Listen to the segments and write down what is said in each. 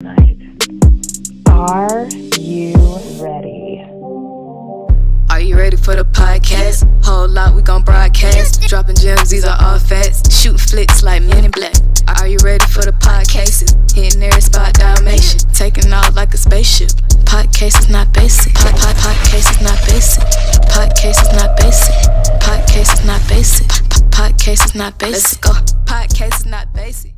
Night. Are you ready? Are you ready for the podcast? Whole lot we gon' broadcast. Dropping gems, these are all facts. Shooting flicks like Men in Black. Are you ready for the podcases? Hitting every spot, Dalmatian. Taking off like a spaceship. Podcast is not basic. Podcast is not basic. Podcast is not basic. Podcast is not basic. Podcast is not basic. Let's go. Podcast is not basic.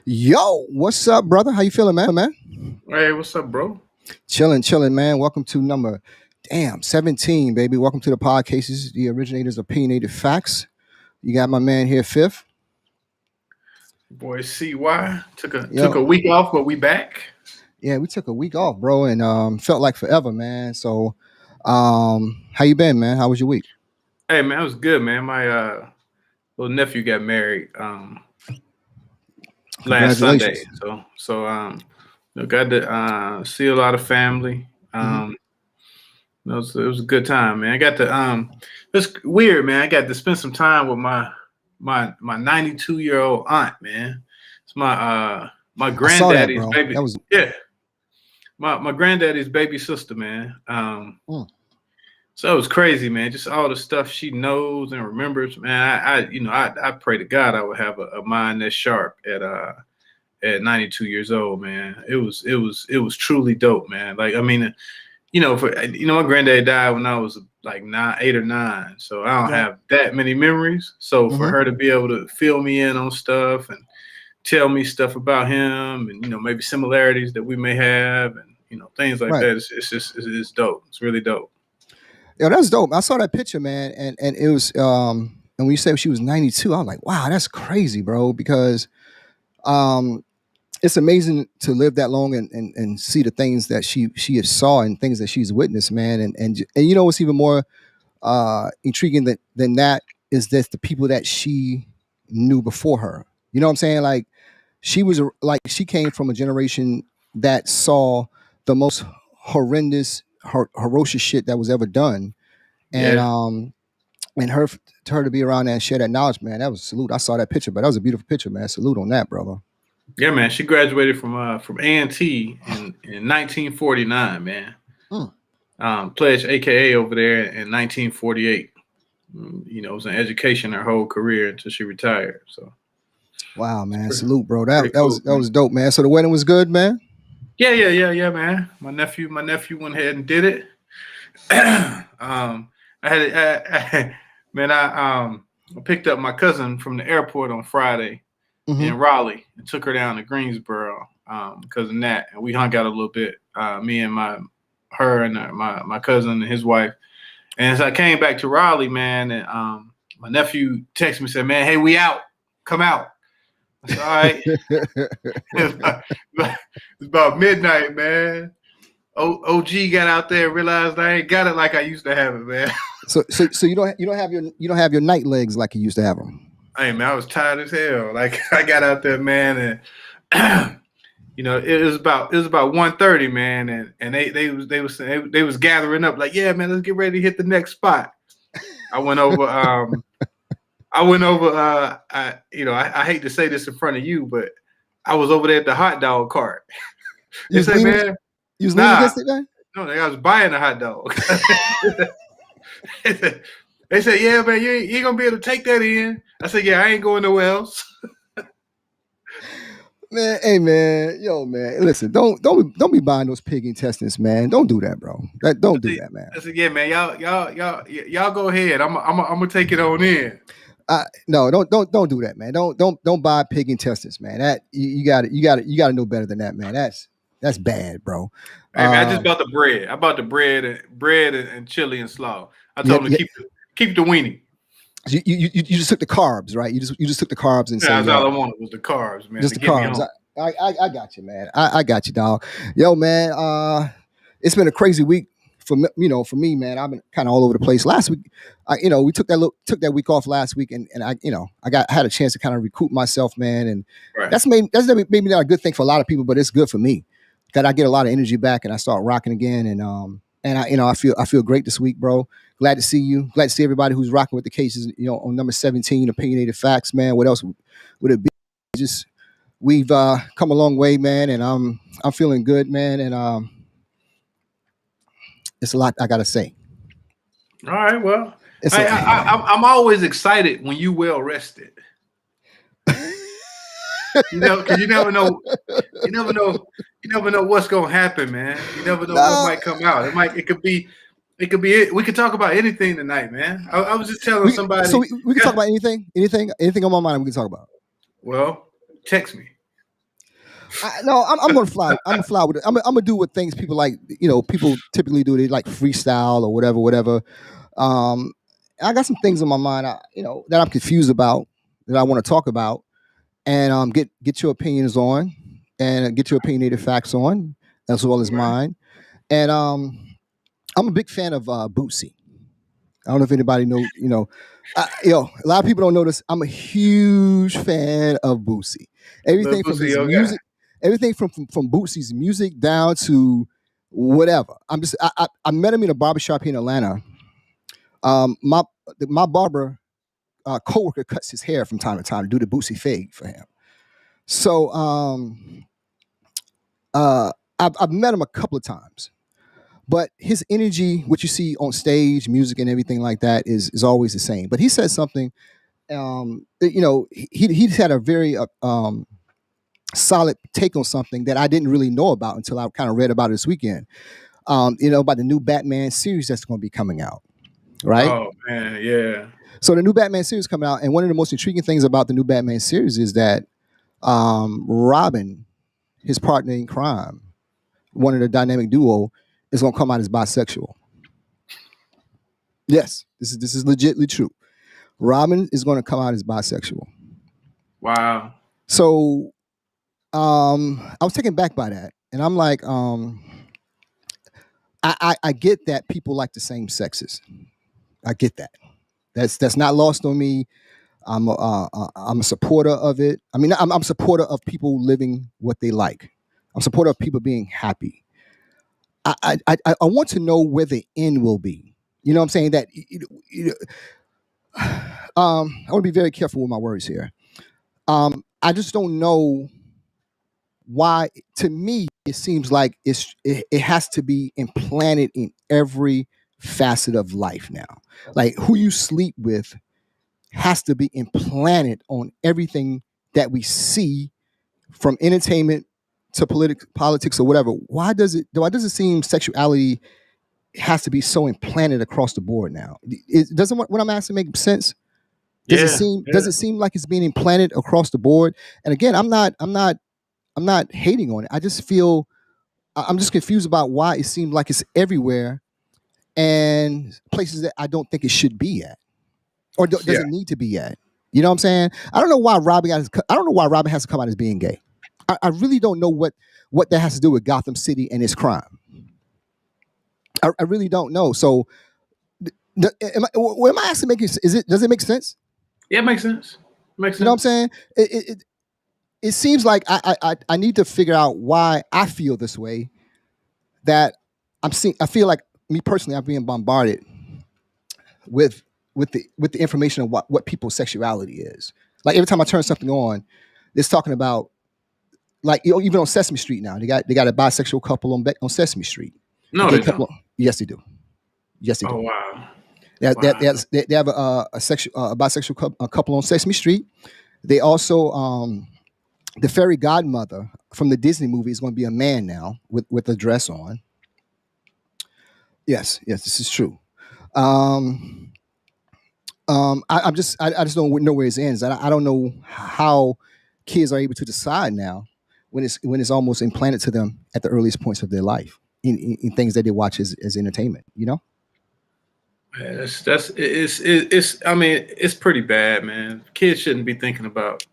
Yo, what's up, brother? How you feeling, man? Hey, what's up, bro? Chilling, man. Welcome to number 17, baby. Welcome to the Podcases, the originators of opinionated-facts. You got my man here, Fifth. Boy, CY took a week off, but we back. Yeah, we took a week off, bro, and felt like forever, man. So, how you been, man? How was your week? Hey, man, it was good, man. My little nephew got married last Sunday, so got to see a lot of family. It was a good time, man. I got to it's weird, man. I got to spend some time with my 92-year-old aunt, man. It's my granddaddy's baby. My granddaddy's baby sister, man. So it was crazy, man. Just all the stuff she knows and remembers, man. I pray to God I would have a mind that's sharp at 92 years old, man. It was truly dope, man. Like, I mean, my granddad died when I was like 8 or 9, so I don't have that many memories. So for her to be able to fill me in on stuff and tell me stuff about him, and maybe similarities that we may have, and things like that, it's dope. It's really dope. Yeah, that's dope. I saw that picture, man, and it was and when you said she was 92, I was like, wow, that's crazy, bro, because it's amazing to live that long and see the things that she has saw and things that she's witnessed, man. And what's even more intriguing than that is that the people that she knew before her. You know what I'm saying? Like she came from a generation that saw the most horrendous, ferocious shit that was ever done, and her to be around that and share that knowledge, man. That was a salute. I saw that picture, but that was a beautiful picture, man. Salute on that, brother. Yeah, man. She graduated from A&T in 1949, man. Pledged AKA over there in 1948. It was an education her whole career until she retired. So, wow, man. Salute, bro. That was dope, man. So the wedding was good, man. Yeah, man. My nephew went ahead and did it. I picked up my cousin from the airport on Friday in Raleigh and took her down to Greensboro because of that, and we hung out a little bit. Me and my cousin and his wife. And as I came back to Raleigh, man, and my nephew texted me and said, "Man, hey, we out. Come out." That's all right. It's about midnight, man. OG got out there and realized I ain't got it like I used to have it, man. So you don't have your night legs like you used to have them. Hey, man, I was tired as hell. Like I got out there, man, and it was about 1:30, man, and they was gathering up like, yeah, man, let's get ready to hit the next spot. I went over. I hate to say this in front of you, but I was over there at the hot dog cart. They said, man, you was leaning against it, man? No, I was buying a hot dog. They said, yeah, man, you ain't gonna be able to take that in. I said, yeah, I ain't going nowhere else. Man, hey, man, yo, man, listen, don't be buying those pig intestines, man. Don't do that, bro. Don't do that, man. I said, yeah, man, y'all go ahead. I'm gonna take it on in. No, don't do that, man. Don't buy pig intestines, man. That you got to know better than that, man. That's bad, bro. Hey, man, I just bought the bread. I bought the bread and chili and slaw. I told them to keep the weenie. You just took the carbs, right? You just took the carbs and that's all I wanted was the carbs, man. Just the carbs. I got you, man. I got you, dog. Yo, man. It's been a crazy week for me, man. I've been kind of all over the place. Last week, we took that week off last week, and I had a chance to kind of recoup myself, man. And that's maybe not a good thing for a lot of people, but it's good for me. That I get a lot of energy back and I start rocking again, and I feel great this week, bro. Glad to see you. Glad to see everybody who's rocking with the cases, on number 17, opinionated facts, man. What else would it be? Just we've come a long way, man, and I'm feeling good, man, and it's a lot I gotta say. All right, well, I'm always excited when you well rested. Because you never know what's gonna happen, man. You never know what might come out. It could be it. We could talk about anything tonight, man. I was just telling somebody. So we can talk about anything on my mind. We can talk about. Well, text me. No, I'm gonna fly. I'm gonna fly with it. I'm gonna do what things people like. People typically do. They like freestyle or whatever. I got some things in my mind. That I'm confused about that I want to talk about, and get your opinions on, and get your opinionated facts on, as well as mine. And I'm a big fan of Bootsy. I don't know if anybody knows. A lot of people don't know this. I'm a huge fan of Bootsy. Everything from his music. Everything from Bootsy's music down to whatever. I met him in a barbershop here in Atlanta. My barber coworker cuts his hair from time to time to do the Bootsy fade for him. So I've met him a couple of times, but his energy, what you see on stage, music and everything like that, is always the same. But he said something. He's had a very solid take on something that I didn't really know about until I kind of read about it this weekend. About the new Batman series that's going to be coming out, right? Oh man, yeah. So the new Batman series coming out, and one of the most intriguing things about the new Batman series is that Robin, his partner in crime, one of the dynamic duo, is going to come out as bisexual. Yes, this is legitimately true. Robin is going to come out as bisexual. Wow. So I was taken back by that, and I'm like, I get that people like the same sexes. I get that. That's not lost on me. I'm a supporter of it. I mean, I'm a supporter of people living what they like. I'm a supporter of people being happy. I want to know where the end will be. You know what I'm saying? That I want to be very careful with my words here. I just don't know why. To me, it seems like it has to be implanted in every facet of life now. Like who you sleep with has to be implanted on everything that we see, from entertainment to politics or whatever. Why does it seem sexuality has to be so implanted across the board now? Doesn't what I'm asking make sense? Does it seem like it's being implanted across the board? And again, I'm not hating on it. I just feel I'm just confused about why it seems like it's everywhere and places that I don't think it should be at, or doesn't need to be at. You know what I'm saying? I don't know why Robin has to come out as being gay. I really don't know what that has to do with Gotham City and its crime. I really don't know. So, am I actually making? Does it make sense? Yeah, it makes sense. You know what I'm saying? It seems like I need to figure out why I feel this way. That I feel like me personally, I'm being bombarded with the information of what people's sexuality is. Like every time I turn something on, it's talking about, like, even on Sesame Street now, they got a bisexual couple on Sesame Street. No, they don't. Yes, they do. Yes, they do. Oh wow. They have a bisexual couple on Sesame Street. They also the fairy godmother from the Disney movie is going to be a man now with a dress on. Yes, this is true. I just don't know where it ends. I don't know how kids are able to decide now when it's almost implanted to them at the earliest points of their life in things that they watch as entertainment. You know. Man, it's pretty bad, man. Kids shouldn't be thinking about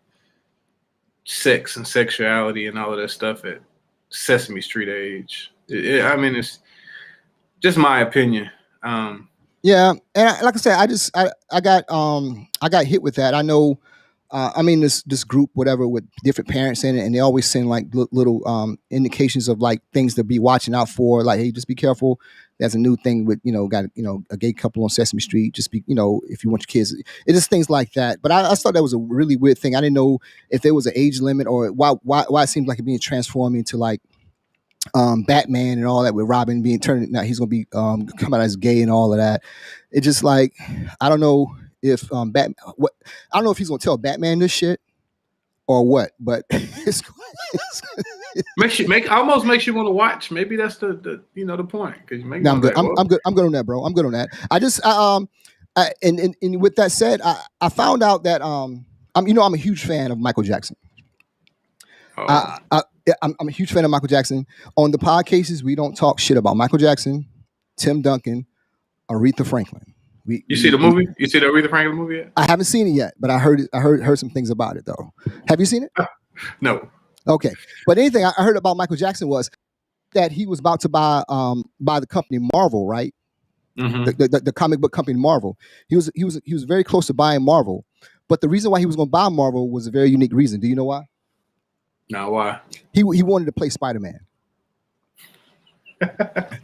sex and sexuality and all of that stuff at Sesame Street age. It's just my opinion. Yeah, and like I said, I got hit with that. I know. This group, whatever, with different parents in it, and they always send like little indications of like things to be watching out for. Like, hey, just be careful there's a new thing with, got, a gay couple on Sesame Street, just be, if you want your kids, it's just things like that. But I thought that was a really weird thing. I didn't know if there was an age limit or why it seemed like it being transformed into like Batman and all that, with Robin being turned, now he's going to be come out as gay and all of that. It just like, I don't know if I don't know if he's going to tell Batman this shit or what, but it's almost makes you want to watch. Maybe that's the point. Because I'm good. I'm good. I'm good on that, bro. I'm good on that. I just and with that said, I found out that I'm a huge fan of Michael Jackson. Oh. I'm a huge fan of Michael Jackson. On the Podcases, we don't talk shit about Michael Jackson, Tim Duncan, Aretha Franklin. You see the movie? You see the Aretha Franklin movie yet? I haven't seen it yet, but I heard some things about it though. Have you seen it? No. Okay, but anything I heard about Michael Jackson was that he was about to buy the company Marvel, right? Mm-hmm. The comic book company Marvel. He was very close to buying Marvel, but the reason why he was going to buy Marvel was a very unique reason. Do you know why? No, why? He wanted to play Spider-Man.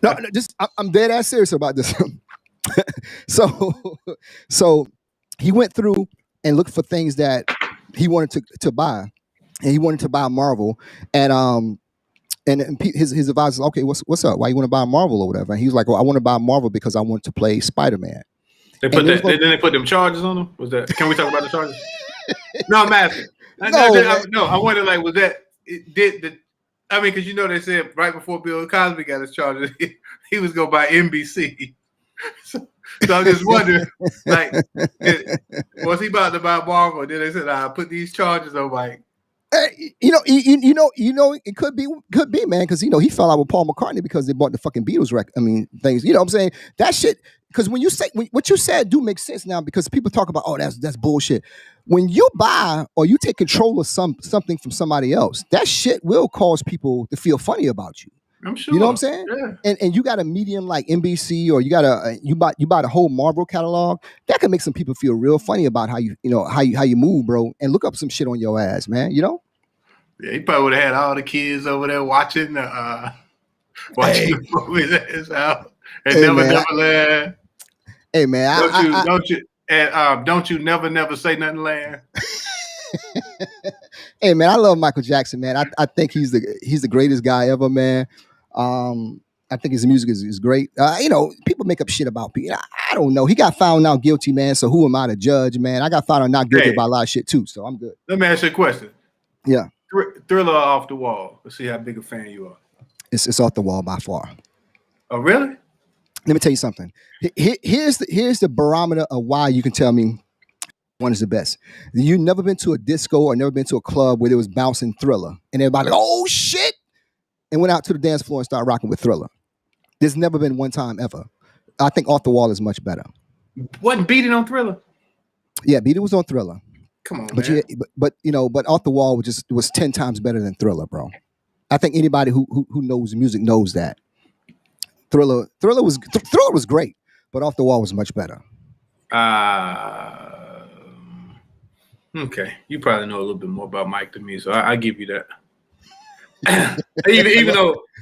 No, I'm dead ass serious about this. So he went through and looked for things that he wanted to buy, and he wanted to buy Marvel, and his advisor, okay, what's up? Why you want to buy Marvel or whatever? And he was like, well, I want to buy Marvel because I want to play Spider-Man. They put them charges on him? Was that? Can we talk about the charges? No, I'm asking. No, I wonder, like, was that because they said right before Bill Cosby got his charges, he was going to buy NBC. So I'm just wondering, like, was he about to buy Marvel? Then they said, "I put these charges on Mike." It could be, man, because he fell out with Paul McCartney because they bought the fucking Beatles record. I mean, things. You know what I'm saying? That shit. Because when you say what you said, do make sense now. Because people talk about, oh, that's bullshit. When you buy or you take control of something from somebody else, that shit will cause people to feel funny about you. I'm sure. You know what I'm saying? Yeah. And you got a medium like NBC, or you buy the whole Marvel catalog. That can make some people feel real funny about how you move, bro. And look up some shit on your ass, man. You know? Yeah, he probably would have had all the kids over there watching the movies at his house. And Neverland. Hey man, don't you never say nothing, Land. Hey man, I love Michael Jackson, man. I think he's the greatest guy ever, man. I think his music is great. People make up shit about people. I don't know. He got found out guilty, man. So who am I to judge, man? I got found out not guilty about a lot of shit too. So I'm good. Let me ask you a question. Yeah. Thriller off the wall. Let's see how big a fan you are. It's off the wall by far. Oh, really? Let me tell you something. Here's the barometer of why you can tell me one is the best. You've never been to a disco or never been to a club where there was bouncing Thriller, and everybody like, oh shit, and went out to the dance floor and started rocking with Thriller. There's never been one time ever. I think Off the Wall is much better. Wasn't Beat It on Thriller? Yeah, Beat It was on Thriller. Come on, but man. But Off the Wall was 10 times better than Thriller, bro. I think anybody who knows music knows that. Thriller was great, but Off the Wall was much better. Okay, you probably know a little bit more about Mike than me, so I give you that.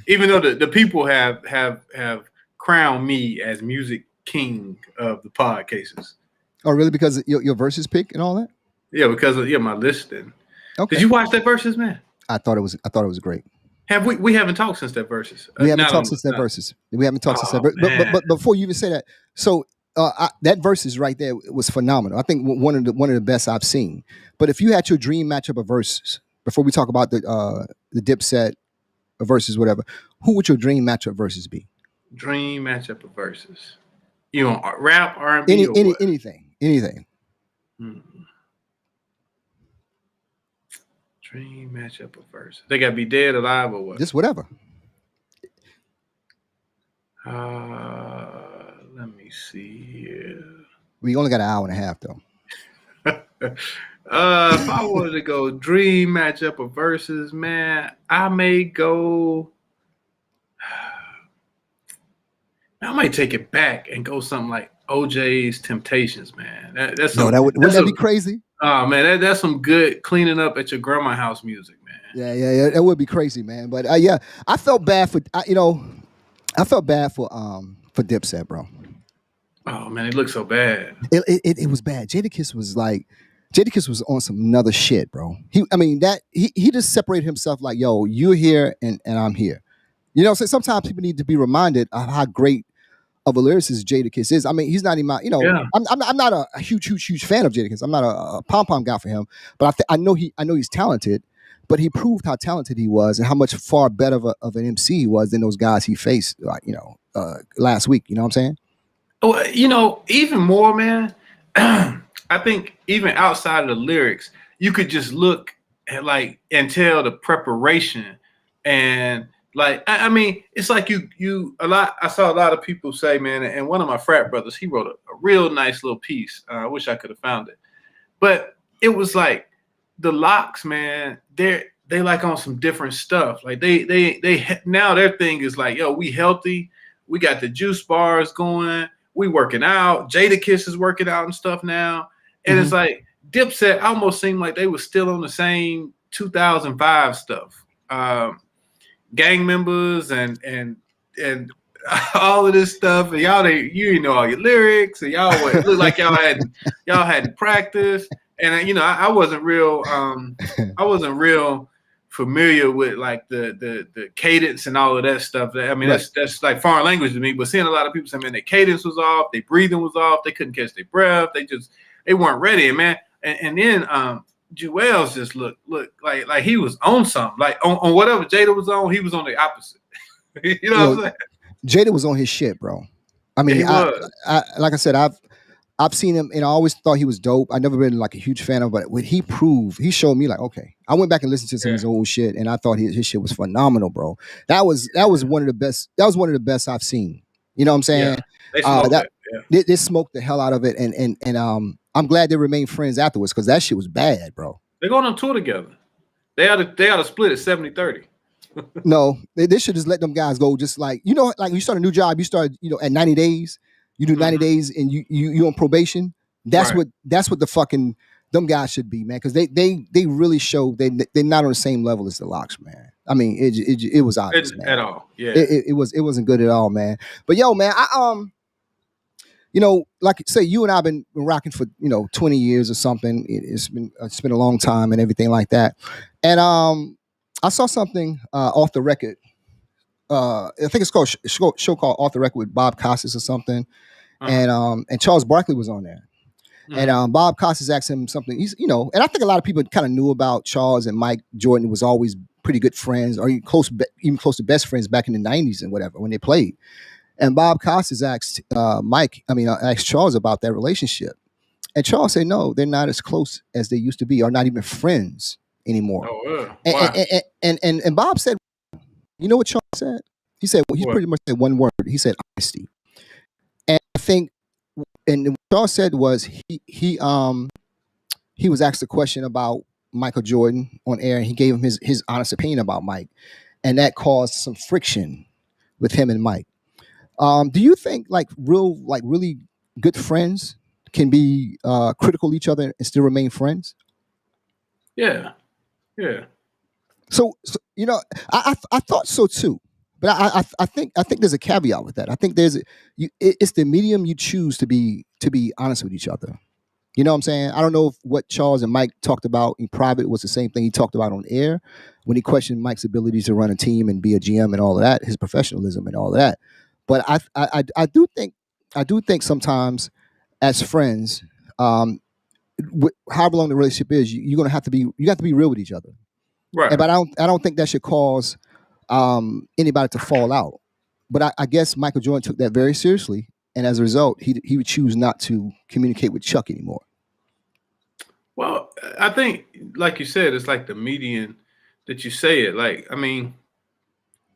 even though the people have crowned me as music king of the Podcases. Oh, really? Because your Versuz pick and all that? Yeah, because of my listing. Okay. Did you watch that Versuz, man? I thought it was great. Have we haven't talked since that Versuz. We haven't talked since that Versuz. We haven't talked since that. But before you even say that, so that Versuz right there was phenomenal. I think one of the best I've seen. But if you had your dream matchup of Versuz, before we talk about the Dipset Versuz, whatever, who would your dream matchup Versuz be? Dream matchup of Versuz. You want rap, R&B, anything. Dream matchup of Versuz. They gotta be dead, alive, or what? Just whatever. Let me see here. We only got an hour and a half though. If I wanted to go dream matchup of Versuz, man, I may go. I might take it back and go something like OJ's Temptations, man. Wouldn't that be crazy? Oh man, that's some good cleaning up at your grandma's house music, man. Yeah, that would be crazy, man. But I felt bad for I felt bad for Dipset, bro. Oh man, it looked so bad. It was bad. Jadakiss was on some another shit, bro. He just separated himself like, yo, you're here and I'm here. You know, so sometimes people need to be reminded of how great of a lyricist Jadakiss is. I mean, he's not even, I'm not a huge fan of Jadakiss. I'm not a pom-pom guy for him, but I know he's talented, but he proved how talented he was and how much far better of an MC he was than those guys he faced, last week. You know what I'm saying? Well, even more, man. I think even outside of the lyrics, you could just look at and tell the preparation and it's like I saw a lot of people say, man, and one of my frat brothers, he wrote a real nice little piece. I wish I could have found it, but it was like the Locks, man. They like on some different stuff. Like they now their thing is like, yo, we healthy, we got the juice bars going, we working out. Jadakiss is working out and stuff now, and it's like Dipset almost seemed like they were still on the same 2005 stuff. Gang members and all of this stuff, and you know all your lyrics, and y'all look like y'all hadn't practiced, and I wasn't real familiar with like the cadence and all of that stuff. That's like foreign language to me. But seeing a lot of people say, man, their cadence was off, their breathing was off, they couldn't catch their breath, they weren't ready, man. And then Jewels just looked like he was on something, like on whatever Jada was on, he was on the opposite. You know what I'm saying? Jada was on his shit, bro. I mean, yeah, I like I said, I've seen him and I always thought he was dope. I've never been like a huge fan of, but what he proved, he showed me like, okay. I went back and listened to some of his old shit, and I thought his shit was phenomenal, bro. That was one of the best. That was one of the best I've seen. You know what I'm saying? Yeah, they smoked the hell out of it, and I'm glad they remained friends afterwards because that shit was bad, bro. They're going on tour together. They ought to split at 70-30. No, they should just let them guys go. Just like like you start a new job, you start at 90 days. You do 90 days, and you on probation. That's right. That's what the fucking them guys should be, man. Because they really show they're not on the same level as the Locks, man. I mean, it was obvious, man. At all, yeah. It wasn't good at all, man. But yo, man, I like say you and I've been rocking for 20 years or something. It's been a long time and everything like that. And I saw something off the record. I think it's called a show called Off the Record with Bob Costas or something. And Charles Barkley was on there. And Bob Costas asked him something. He's and I think a lot of people kind of knew about Charles and Mike Jordan was always pretty good friends, or even close to best friends back in the 90s and whatever when they played. And Bob Costas asked asked Charles about that relationship. And Charles said, no, they're not as close as they used to be, or not even friends anymore. Wow. And Bob said, you know what Charles said? He said, well, he pretty much said one word. He said honesty. And I think, and what Charles said was he was asked a question about Michael Jordan on air, and he gave him his honest opinion about Mike. And that caused some friction with him and Mike. Do you think really good friends can be critical of each other and still remain friends? Yeah. So I thought so too, but I think there's a caveat with that. I think it's the medium you choose to be honest with each other. You know what I'm saying? I don't know if what Charles and Mike talked about in private was the same thing he talked about on air when he questioned Mike's abilities to run a team and be a GM and all of that, his professionalism and all of that. But I do think sometimes as friends, however long the relationship is, you have to be real with each other. Right. But I don't think that should cause anybody to fall out. But I guess Michael Jordan took that very seriously, and as a result, he would choose not to communicate with Chuck anymore. Well, I think, like you said, it's like the median that you say it. Like, I mean,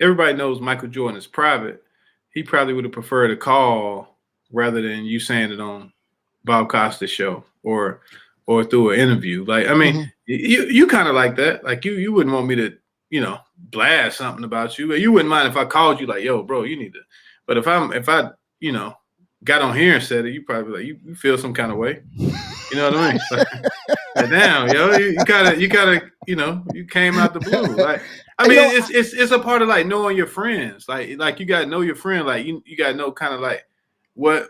everybody knows Michael Jordan is private. He probably would have preferred a call rather than you saying it on Bob Costas' show or through an interview. Like, I mean, you kind of like that. Like, you wouldn't want me to, blast something about you. You wouldn't mind if I called you like, yo, bro, you need to. But if I got on here and said it, you probably like, you feel some kind of way. You know what I mean? Like, damn, yo, you kind of, you came out the blue. Like, I mean, it's a part of like knowing your friends. Like you gotta know your friend. Like you gotta know kind of like what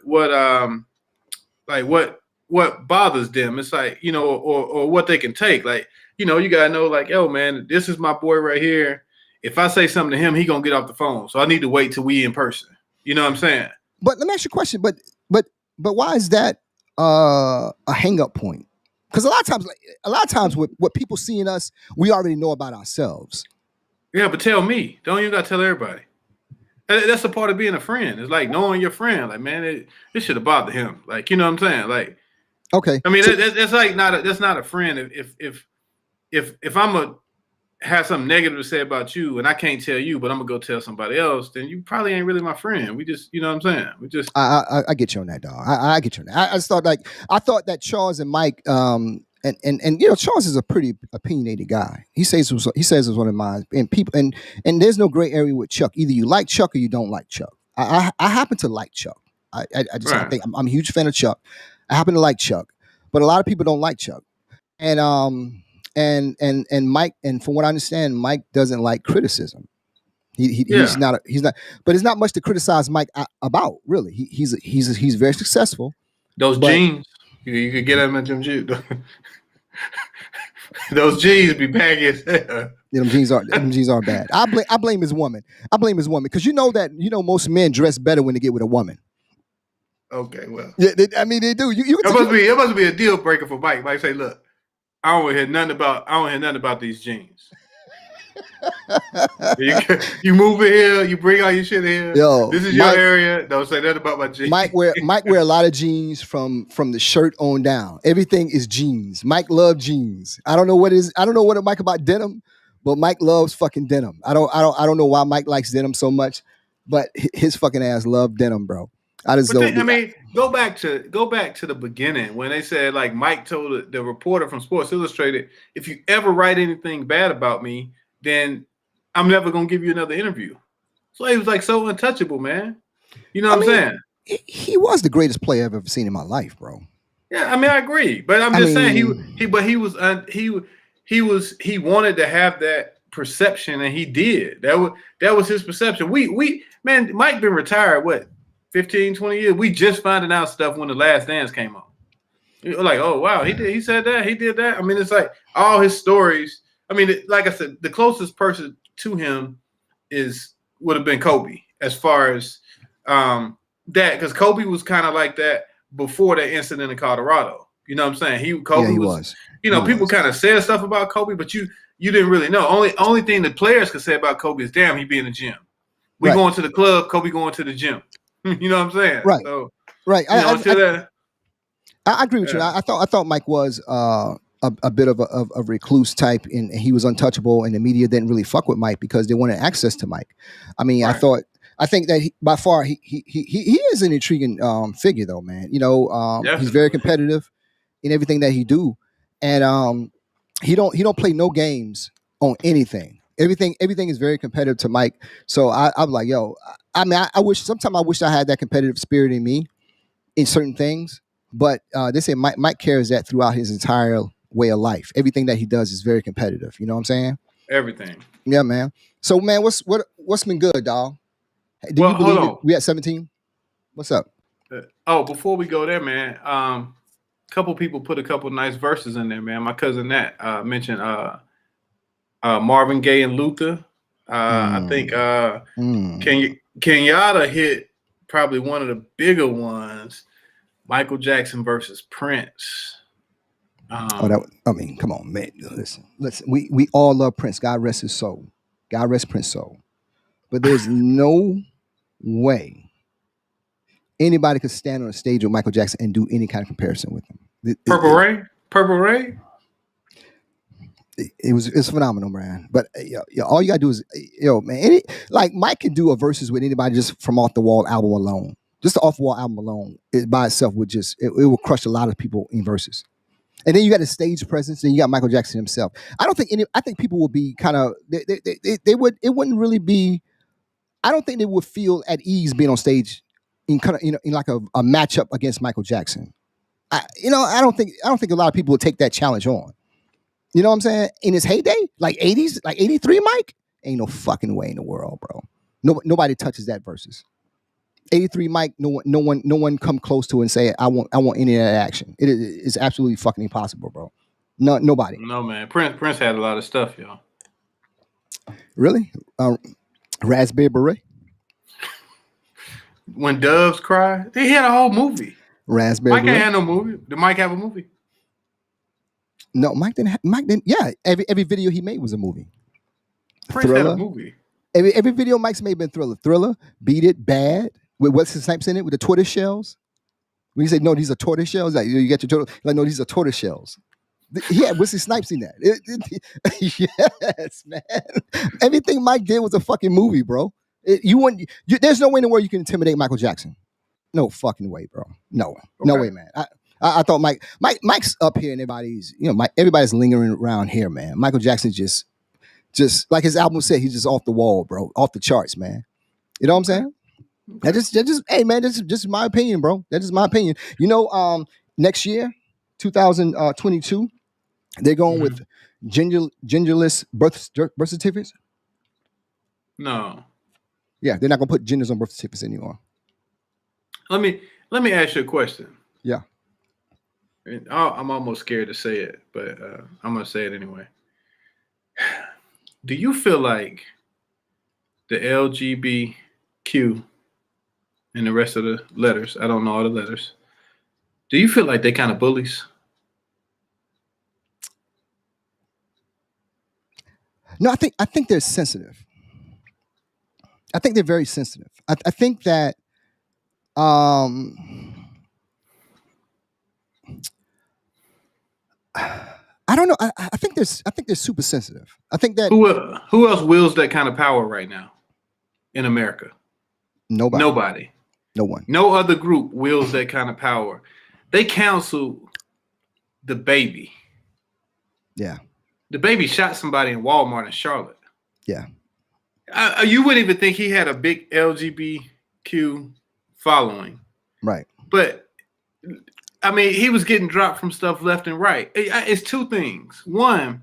bothers them. It's like, you know, or what they can take. Like, you know, you gotta know like, yo, man, this is my boy right here. If I say something to him, he gonna get off the phone. So I need to wait till we in person. You know what I'm saying? But let me ask you a question. But why is that a hang up point? Because a lot of times what people see in us, we already know about ourselves. Yeah, but tell me. Don't even gotta tell everybody. That's a part of being a friend. It's like knowing your friend. Like, man, it should have bothered him. Like, you know what I'm saying? Like, okay. I mean, that's like that's not a friend. If I'm a have something negative to say about you and I can't tell you, but I'm gonna go tell somebody else, then you probably ain't really my friend. We just, you know what I'm saying? We just. I get you on that, dog. I get you on that. I thought that Charles and Mike, and you know, Charles is a pretty opinionated guy. He says it's one of mine, and people, and there's no gray area with Chuck. Either you like Chuck or you don't like Chuck. I happen to like Chuck. I just Right. think I'm a huge fan of Chuck. I happen to like Chuck, but a lot of people don't like Chuck. And Mike, and from what I understand, Mike doesn't like criticism. He's not, but it's not much to criticize Mike about, really. He's very successful. Those jeans, you could get them at them jeans. Those jeans be baggy as hell. Yeah, them jeans are bad. I blame his woman. Because you know most men dress better when they get with a woman. Okay, well, yeah, I mean they do. It must be a deal breaker for Mike. Mike say, look, I don't hear nothing about these jeans. You move in here, you bring all your shit in here. Yo, this is your area. Don't say nothing about my jeans. Mike wear a lot of jeans from the shirt on down. Everything is jeans. Mike loves jeans. I don't know what Mike about denim, but Mike loves fucking denim. I don't know why Mike likes denim so much, but his fucking ass love denim, bro. Go back to the beginning when they said like Mike told the reporter from Sports Illustrated, if you ever write anything bad about me, then I'm never gonna give you another interview. So he was like so untouchable, man. You know what I'm saying? He was the greatest player I've ever seen in my life, bro. Yeah, I mean I agree, but I'm just saying he wanted to have that perception, and he did. That was his perception. Man, Mike been retired what? 15, 20 years. We just finding out stuff when The Last Dance came on. You're like, oh wow, he said that, he did that. I mean, it's like all his stories. I mean, like I said, the closest person to him would have been Kobe, as far as that, because Kobe was kind of like that before that incident in Colorado. You know what I'm saying? Kobe was. You know, people kind of said stuff about Kobe, but you didn't really know. Only thing the players could say about Kobe is, damn, he be in the gym. We going to the club, Kobe going to the gym. You know what I'm saying? Right. So, right. I agree with you. I thought Mike was a bit of a recluse type, and he was untouchable, and the media didn't really fuck with Mike because they wanted access to Mike. I mean, right. I think that by far he is an intriguing figure, though, man. You know, he's very competitive in everything that he do, and he don't play no games on anything. Everything is very competitive to Mike. So I'm like, yo, I mean, I wish I had that competitive spirit in me in certain things, but they say Mike carries that throughout his entire way of life. Everything that he does is very competitive. You know what I'm saying? Everything. Yeah, man. So, man, what's been good, dog? Do you believe it? We at 17? What's up? Before we go there, man, couple people put a couple nice verses in there, man. My cousin Nat mentioned Marvin Gaye and Luther. I think Kenyatta hit probably one of the bigger ones, Michael Jackson versus Prince. Come on, man. Listen. We all love Prince. God rest his soul. God rest Prince's soul. But there's no way anybody could stand on a stage with Michael Jackson and do any kind of comparison with him. Purple Rain. It's phenomenal, man. But all you gotta do is, man. Like Mike can do a verses with anybody just from Off the Wall album alone. Just the Off the Wall album alone, it by itself would it will crush a lot of people in verses. And then you got a stage presence, and you got Michael Jackson himself. I think people will be kind of they would. It wouldn't really be. I don't think they would feel at ease being on stage in kind of in like a matchup against Michael Jackson. I don't think a lot of people would take that challenge on. You know what I'm saying? In his heyday, like 80s, like 83, Mike. Ain't no fucking way in the world, bro. Nobody touches that Versuz. 83 Mike, no one come close to it and say I want any of that action. It's absolutely fucking impossible, bro. Nobody. No, man. Prince had a lot of stuff, y'all. Really? Raspberry Beret? When Doves Cry, he had a whole movie. Raspberry Mike Beret? ain't had no movie. Did Mike have a movie? No, Mike didn't. Yeah, every video he made was a movie. Prince Thriller. had a movie. Every video Mike's made been Thriller, Beat It, Bad, with Wesley Snipes in it, with the tortoise shells. When you say, no, these are tortoise shells, like you get your turtle, like, no, these are tortoise shells. He had Wesley Snipes in that. Yes, man. Everything Mike did was a fucking movie, bro. There's no way in the world you can intimidate Michael Jackson. No fucking way, bro. No way, man. I thought Mike's up here and everybody's lingering around here, man. Michael Jackson just like his album said, he's just off the wall, bro, off the charts, man. You know what I'm saying? Okay. That just hey, man, that's just my opinion, bro. That is my opinion. Next year, 2022, they're going with genderless birth certificates. No. Yeah, they're not gonna put genders on birth certificates anymore. Let me ask you a question. Yeah. I'm almost scared to say it, but I'm gonna say it anyway. Do you feel like the LGBTQ and the rest of the letters, I don't know all the letters, do you feel like they kind of bullies? No, I think they're sensitive. I think they're very sensitive. I think that I don't know. I think they're super sensitive. I think that who else wields that kind of power right now in America? Nobody. No one. No other group wields that kind of power. They counsel the baby. Yeah. The baby shot somebody in Walmart in Charlotte. Yeah. You wouldn't even think he had a big LGBTQ following. Right. But I mean, he was getting dropped from stuff left and right. It's two things. One,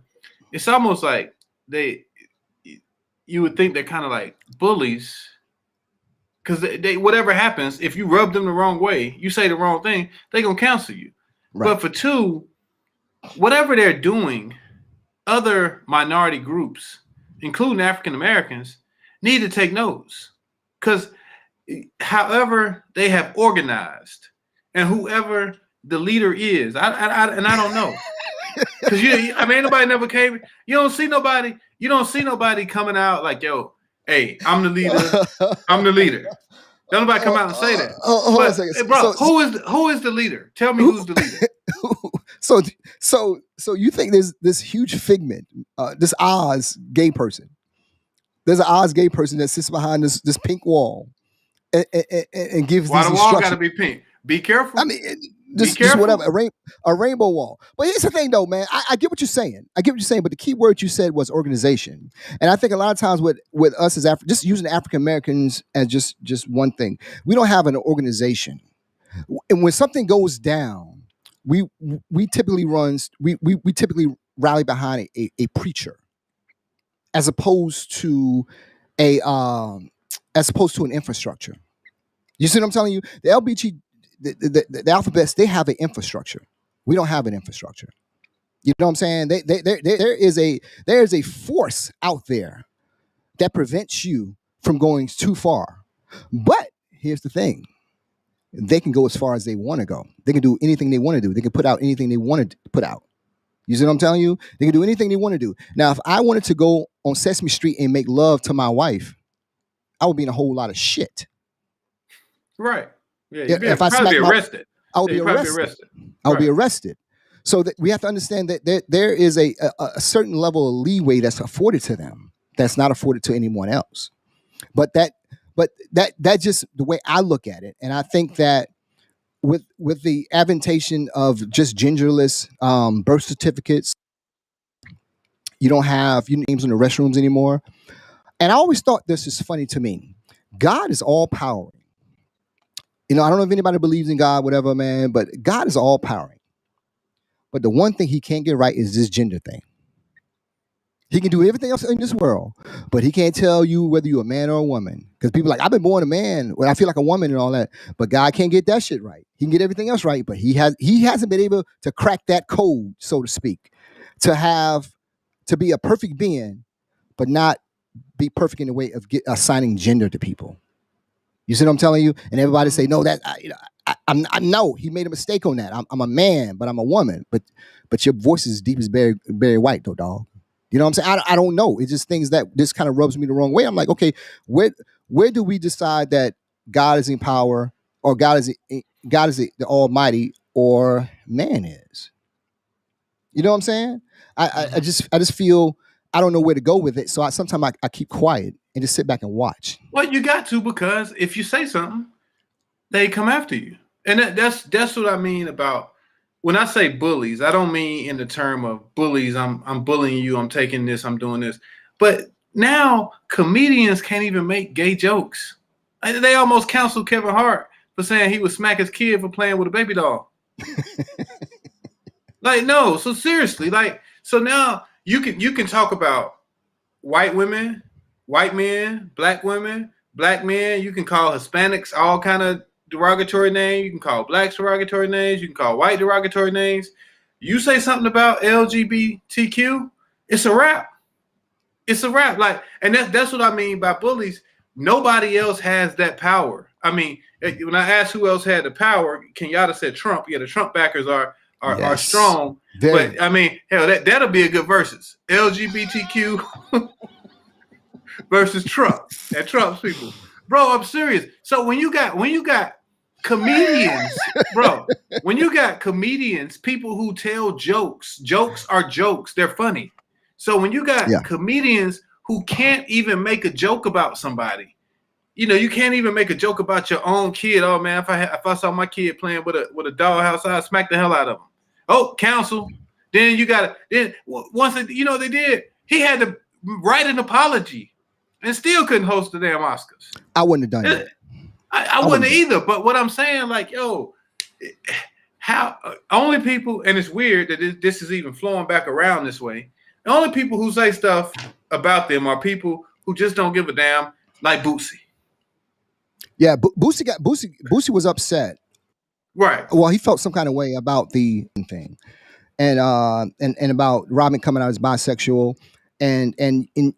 it's almost like you would think they're kind of like bullies, because they whatever happens, if you rub them the wrong way, you say the wrong thing, they're gonna cancel you. Right. But for two, whatever they're doing, other minority groups, including African Americans, need to take notes, because however they have organized and whoever the leader is, I don't know, because ain't nobody never came. You don't see nobody coming out like, yo, hey, I'm the leader. I'm the leader. Don't nobody come out and say that. Hold on a second. Hey, bro, who is the leader? Tell me who's the leader. So you think there's this huge figment, this Oz gay person? There's an Oz gay person that sits behind this pink wall and gives why these the wall instructions. Got to be pink? Be careful. I mean, just whatever, a rainbow wall. But here's the thing, though, man. I get what you're saying. But the key word you said was organization. And I think a lot of times with us as just using African Americans as just one thing, we don't have an organization. And when something goes down, we typically rally behind a preacher, as opposed to an infrastructure. You see what I'm telling you? The LBG, the alphabets, they have an infrastructure. We don't have an infrastructure. You know what I'm saying? There is a force out there that prevents you from going too far. But here's the thing. They can go as far as they want to go. They can do anything they want to do. They can put out anything they want to put out. You see what I'm telling you? They can do anything they want to do. Now, if I wanted to go on Sesame Street and make love to my wife, I would be in a whole lot of shit. Right. Yeah. If I probably be arrested. I would be arrested. I would be arrested. So that we have to understand that there is a certain level of leeway that's afforded to them that's not afforded to anyone else. But that just the way I look at it, and I think that with the adventation of just genderless birth certificates, you don't have your names in the restrooms anymore. And I always thought this is funny to me. God is all powering. I don't know if anybody believes in God, whatever, man, but God is all powering. But the one thing he can't get right is this gender thing. He can do everything else in this world, but he can't tell you whether you're a man or a woman. Because people are like, I've been born a man, when I feel like a woman and all that. But God can't get that shit right. He can get everything else right, but he hasn't been able to crack that code, so to speak, to be a perfect being, but not be perfect in the way of assigning gender to people. You see what I'm telling you? And everybody say, no, that I know he made a mistake on that. I'm a man, but I'm a woman. But your voice is deep as Barry White, though, dog. You know what I'm saying? I don't know. It's just things that this kind of rubs me the wrong way. I'm like, okay, where do we decide that God is in power, or God is the Almighty, or man is? You know what I'm saying? I just feel I don't know where to go with it. So sometimes I keep quiet and just sit back and watch. Well, you got to, because if you say something, they come after you. And that's what I mean about when I say bullies. I don't mean in the term of bullies. I'm bullying you. I'm taking this. I'm doing this. But now comedians can't even make gay jokes. They almost canceled Kevin Hart for saying he would smack his kid for playing with a baby doll. Like, no. So seriously, like, so now you can talk about white women, white men, black women, black men. You can call Hispanics all kind of derogatory names. You can call blacks derogatory names. You can call white derogatory names. You say something about LGBTQ, it's a wrap. It's a wrap. Like, and that's what I mean by bullies. Nobody else has that power. I mean, when I asked who else had the power, Kenyatta said Trump. Yeah, the Trump backers are strong. Very. But I mean, hell, that'll be a good versus. LGBTQ versus Trump. And Trump's people. Bro, I'm serious. So when you got comedians, bro, when you got comedians, people who tell jokes are jokes. They're funny. So when you got comedians who can't even make a joke about somebody, you can't even make a joke about your own kid. Oh man, if I saw my kid playing with a dollhouse, I'd smack the hell out of him. Oh, counsel. Then once they did, he had to write an apology and still couldn't host the damn Oscars. I wouldn't have done that. I wouldn't either. But what I'm saying, like, yo, how only people, and it's weird that this is even flowing back around this way. The only people who say stuff about them are people who just don't give a damn, like Boosie. Yeah, Boosie was upset. Right. Well, he felt some kind of way about the thing, and about Robin coming out as bisexual, and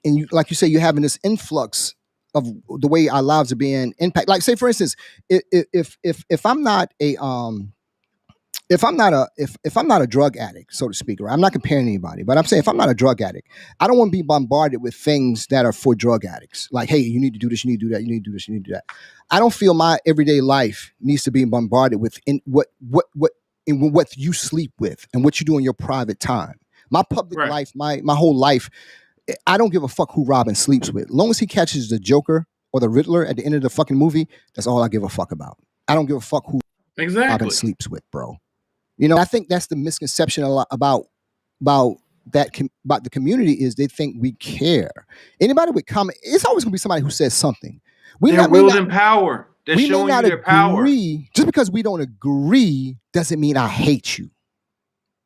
you, like you say, you're having this influx of the way our lives are being impacted. Like, say for instance, if I'm not a drug addict, so to speak, right? I'm not comparing anybody, but I'm saying if I'm not a drug addict, I don't want to be bombarded with things that are for drug addicts. Like, hey, you need to do this, you need to do that, you need to do this, you need to do that. I don't feel my everyday life needs to be bombarded with what you sleep with and what you do in your private time. My public life, my whole life, I don't give a fuck who Robin sleeps with. As long as he catches the Joker or the Riddler at the end of the fucking movie, that's all I give a fuck about. I don't give a fuck who Robin sleeps with, bro. I think that's the misconception a lot about the community is they think we care. Anybody with comment, it's always gonna be somebody who says something. They're wielding power. They're showing you their power. Just because we don't agree doesn't mean I hate you.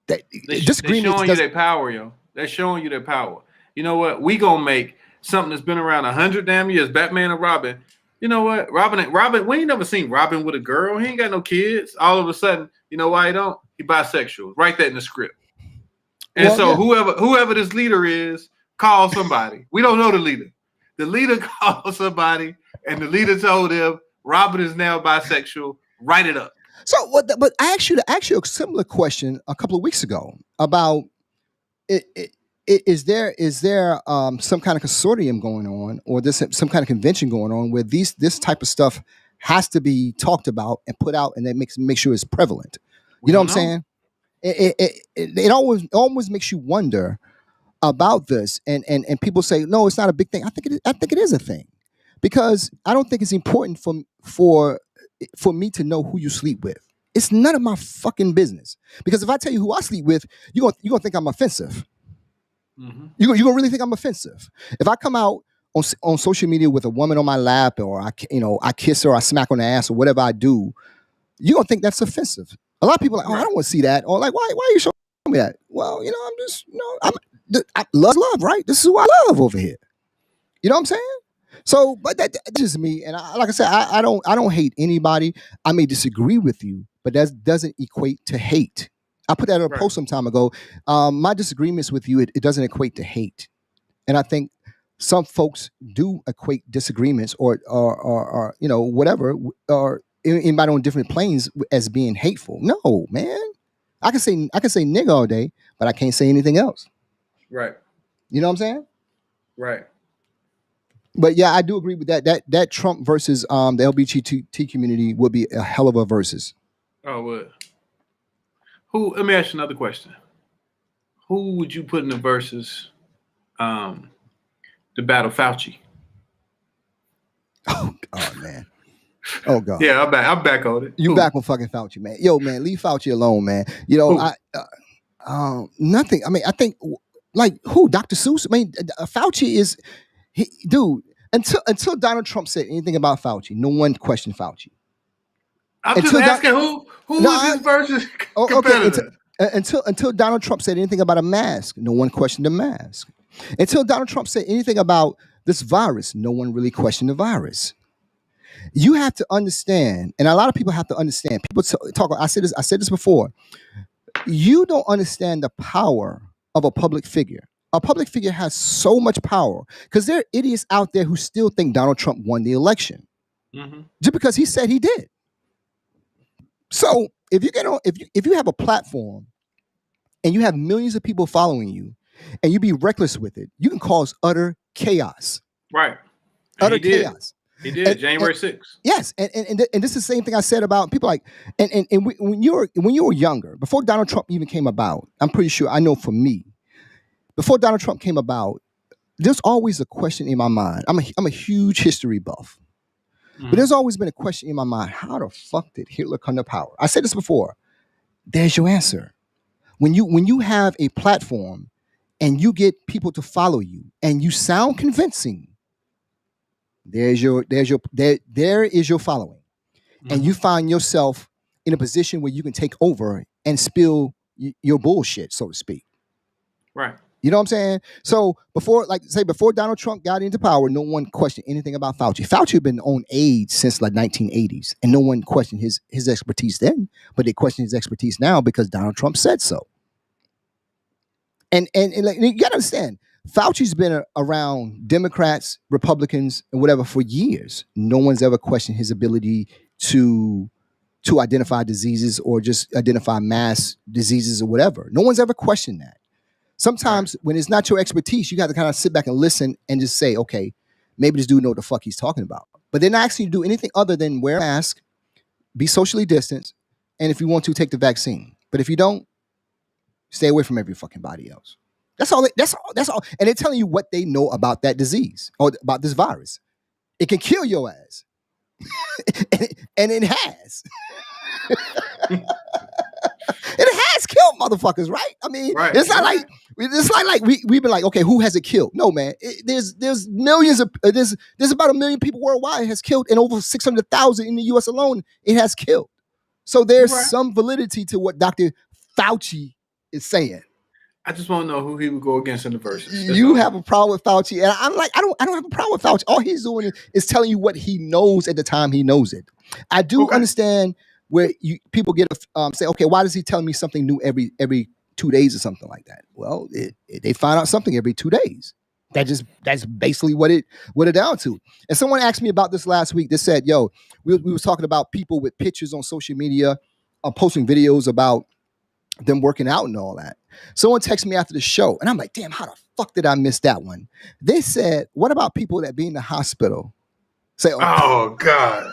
They're showing you their power, yo. They're showing you their power. You know what? We gonna make something that's been around 100 damn years. Batman and Robin. You know what? Robin. We ain't never seen Robin with a girl. He ain't got no kids. All of a sudden, you know why he don't? He bisexual. Write that in the script. And whoever this leader is, call somebody. We don't know the leader. The leader called somebody, and the leader told them Robin is now bisexual. Write it up. So, but I asked you a similar question a couple of weeks ago about is there some kind of consortium going on, or some kind of convention going on where this type of stuff has to be talked about and put out, and that make sure it's prevalent. You know what I'm saying? It always makes you wonder about this, and people say no, it's not a big thing. I think it is a thing, because I don't think it's important for me to know who you sleep with. It's none of my fucking business, because if I tell you who I sleep with, you're gonna think I'm offensive. Mm-hmm. You're gonna really think I'm offensive if I come out on social media with a woman on my lap, or I kiss her, or I smack on the ass, or whatever I do. You're gonna think that's offensive. A lot of people are like, oh, I don't want to see that, or like, why are you showing me that? Well, I'm just love, right? This is who I love over here. You know what I'm saying? So, but that's just me. And like I said, I don't hate anybody. I may disagree with you, but that doesn't equate to hate. I put that in a post some time ago. My disagreements with you, it doesn't equate to hate. And I think some folks do equate disagreements or whatever, or anybody on different planes as being hateful. No, man. I can say nigga all day, but I can't say anything else. Right. You know what I'm saying? Right. But yeah, I do agree with that. That Trump versus the LGBT community would be a hell of a versus. Oh, what? Who? Let me ask you another question. Who would you put in the versus to battle Fauci? Oh man. Oh God. Yeah, I'm back on it. You back on fucking Fauci, man. Yo, man, leave Fauci alone, man. You know, nothing. I mean, I think like who? Dr. Seuss? I mean, Fauci is. Dude, until Donald Trump said anything about Fauci, no one questioned Fauci. I'm just asking who was his versus competitor? Okay, until Donald Trump said anything about a mask, no one questioned the mask. Until Donald Trump said anything about this virus, no one really questioned the virus. You have to understand, and a lot of people have to understand. People talk. I said this before. You don't understand the power of a public figure. A public figure has so much power because there are idiots out there who still think Donald Trump won the election just because he said he did. So if you have a platform and you have millions of people following you and you be reckless with it, you can cause utter chaos. Right. Utter chaos. He did January 6th. Yes, and this is the same thing I said about people like when you were younger, before Donald Trump even came about. I'm pretty sure I know for me. Before Donald Trump came about, there's always a question in my mind. I'm a huge history buff. But there's always been a question in my mind. How the fuck did Hitler come to power? I said this before. There's your answer. When you have a platform and you get people to follow you and you sound convincing, there is your following. And you find yourself in a position where you can take over and spill your bullshit, so to speak. Right. You know what I'm saying? So before Donald Trump got into power, no one questioned anything about Fauci. Fauci had been on AIDS since like 1980s, and no one questioned his expertise then, but they question his expertise now because Donald Trump said so. And like, you gotta understand, Fauci's been around Democrats, Republicans, and whatever for years. No one's ever questioned his ability to identify diseases or just identify mass diseases or whatever. No one's ever questioned that. Sometimes when it's not your expertise, you got to kind of sit back and listen and just say, okay, maybe this dude know what the fuck he's talking about. But they're not asking you to do anything other than wear a mask, be socially distanced, and if you want to, take the vaccine. But if you don't, stay away from every fucking body else. That's all. That's all. And they're telling you what they know about that disease or about this virus. It can kill your ass. and it has. It has killed motherfuckers, right? I mean, it's not like we've been like, okay, who has it killed? No, man. There's millions of there's about 1 million people worldwide it has killed, and over 600,000 in the U.S. alone it has killed. So there's some validity to what Dr. Fauci is saying. I just want to know who he would go against in the verses. You have a problem with Fauci, and I'm like, I don't have a problem with Fauci. All he's doing is telling you what he knows at the time he knows it. I do understand where people get say, okay, why is he telling me something new every 2 days or something like that? Well, they find out something every 2 days. That's basically what it down to. And someone asked me about this last week. They said, yo, we was talking about people with pictures on social media, posting videos about them working out and all that. Someone texted me after the show, and I'm like, damn, how the fuck did I miss that one? They said, what about people that be in the hospital? Say, oh God.